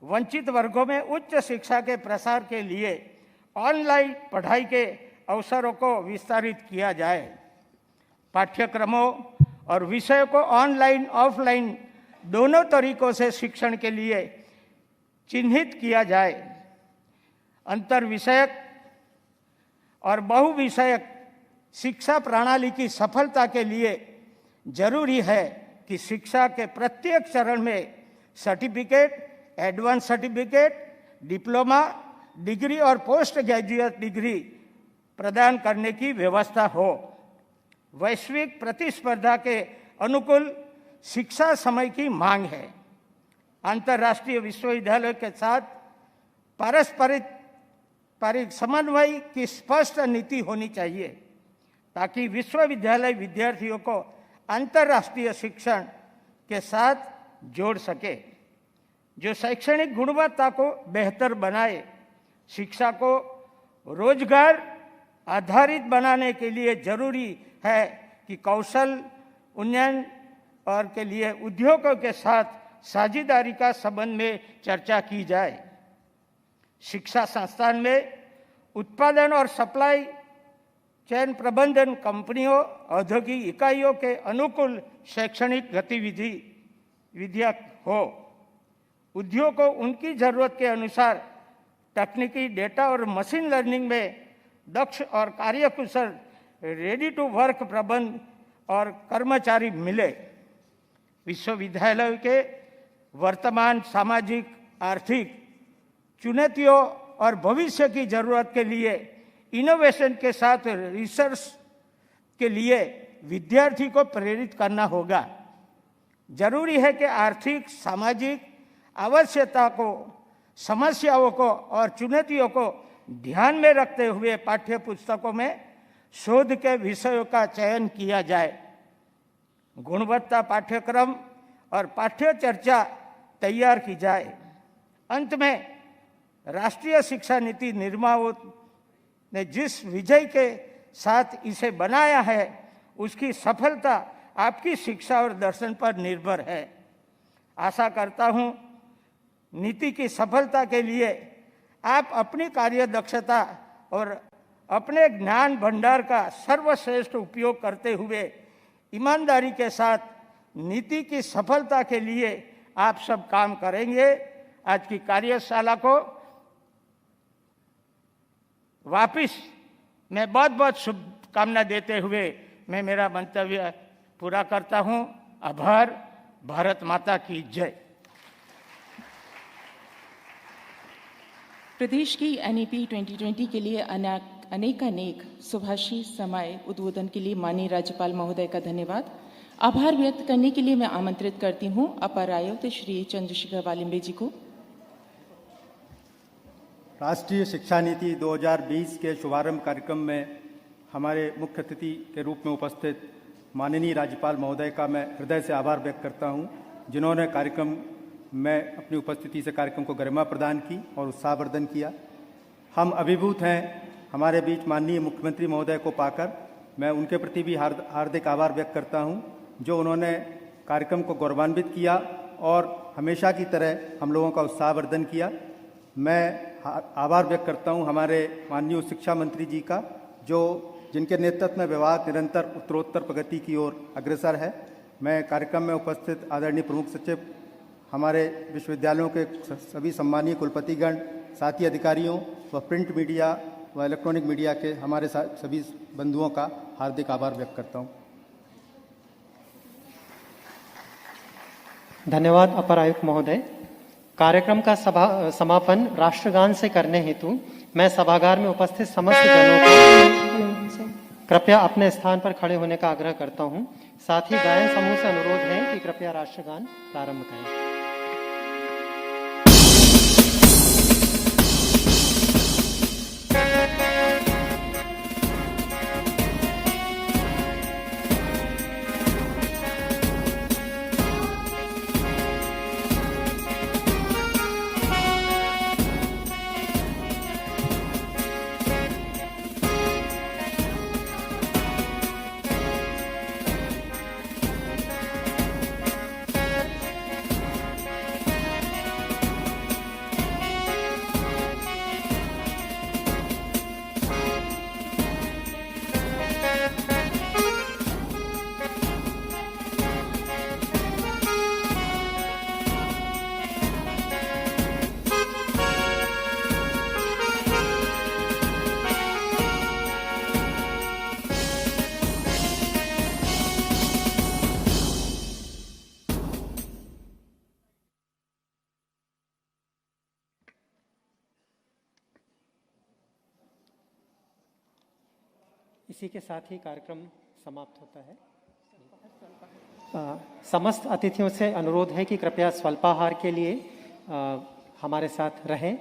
वंचित वर्गों में उच्च शिक्षा के प्रसार के लिए ऑनलाइन पढ़ाई के अवसरों को विस्तारित किया जाए। पाठ्यक्रमों और विषयों को ऑनलाइन ऑफलाइन दोनों तरीकों से शिक्षण के लिए चिन्हित किया जाए। अंतर विषयक और बहुविषयक शिक्षा प्रणाली की सफलता के लिए जरूरी है कि शिक्षा के प्रत्येक चरण में certificate, advance certificate, diploma, degree और पोस्ट ग्रेजुएट डिग्री प्रदान करने की व्यवस्था हो। वैश्विक प्रतिस्पर्धा के अनुकूल शिक्षा समय की मांग है। अंतर्राष्ट्रीय विश्वविद्यालयों के साथ पारस्परिक समन्वय की स्पष्ट नीति होनी चाहिए ताकि विश्वविद्यालय विद्यार्थियों को अंतर्राष्ट्रीय शिक्षण के साथ जोड़ सके, जो शैक्षणिक गुणवत्ता को बेहतर बनाए। शिक्षा को रोजगार आधारित बनाने के लिए जरूरी है कि कौशल उन्नयन और के लिए उद्योगों के साथ साझेदारी का संबंध में चर्चा की जाए। शिक्षा संस्थान में उत्पादन और सप्लाई चैन प्रबंधन कंपनियों औद्योगिक इकाइयों के अनुकूल शैक्षणिक विधियाँ हो। उद्योग को उनकी जरूरत के अनुसार तकनीकी डेटा और मशीन लर्निंग में दक्ष और कार्यकुशल रेडी टू वर्क प्रबंध और कर्मचारी मिले। विश्वविद्यालय के वर्तमान सामाजिक आर्थिक चुनौतियों और भविष्य की जरूरत के लिए इनोवेशन के साथ रिसर्च के लिए विद्यार्थी को प्रेरित करना होगा। जरूरी है कि आर्थिक सामाजिक आवश्यकता को, समस्याओं को और चुनौतियों को ध्यान में रखते हुए पाठ्य पुस्तकों में शोध के विषयों का चयन किया जाए। गुणवत्ता पाठ्यक्रम और पाठ्य चर्चा तैयार की जाए। अंत में राष्ट्रीय शिक्षा नीति निर्माताओं ने जिस विजय के साथ इसे बनाया है उसकी सफलता आपकी शिक्षा और दर्शन पर निर्भर है। आशा करता हूँ नीति की सफलता के लिए आप अपनी कार्य दक्षता और अपने ज्ञान भंडार का सर्वश्रेष्ठ उपयोग करते हुए ईमानदारी के साथ नीति की सफलता के लिए आप सब काम करेंगे। आज की कार्यशाला को वापिस मैं बहुत बहुत शुभकामना देते हुए मैं मेरा मंतव्य पूरा करता हूं। आभार। भारत माता की जय। प्रदेश की एनईपी 2020 के लिए अनेक शुभाशीष समय उद्बोधन के लिए माननीय राज्यपाल महोदय का धन्यवाद। आभार व्यक्त करने के लिए मैं आमंत्रित करती हूं अपर आयुक्त श्री चंद्रशेखर वालिम्बे जी को। राष्ट्रीय शिक्षा नीति 2020 के शुभारंभ कार्यक्रम में हमारे मुख्य अतिथि के रूप में उपस्थित माननीय राज्यपाल महोदय का मैं हृदय से आभार व्यक्त करता हूं, जिन्होंने कार्यक्रम में अपनी उपस्थिति से कार्यक्रम को गरिमा प्रदान की और उत्साहवर्धन किया। हम अभिभूत हैं हमारे बीच माननीय मुख्यमंत्री महोदय को पाकर। मैं उनके प्रति भी हार्दिक आभार व्यक्त करता हूं, जो उन्होंने कार्यक्रम को गौरवान्वित किया और हमेशा की तरह हम लोगों का उत्साहवर्धन किया। मैं आभार व्यक्त करता हूं हमारे माननीय शिक्षा मंत्री जी का, जिनके नेतृत्व में विभाग निरंतर उत्तरोत्तर प्रगति की ओर अग्रसर है। मैं कार्यक्रम में उपस्थित आदरणीय प्रमुख सचिव, हमारे विश्वविद्यालयों के सभी सम्मानीय कुलपतिगण, साथी अधिकारियों व प्रिंट मीडिया व इलेक्ट्रॉनिक मीडिया के हमारे सभी बंधुओं का हार्दिक आभार व्यक्त करता हूं। धन्यवाद अपर आयुक्त महोदय। कार्यक्रम का समापन राष्ट्रगान से करने हेतु मैं सभागार में उपस्थित समस्त जनों को कृपया अपने स्थान पर खड़े होने का आग्रह करता हूं। साथ ही गायन समूह से अनुरोध है कि कृपया राष्ट्रगान प्रारंभ करें। इसी के साथ ही कार्यक्रम समाप्त होता है। समस्त अतिथियों से अनुरोध है कि कृपया स्वल्पाहार के लिए हमारे साथ रहें।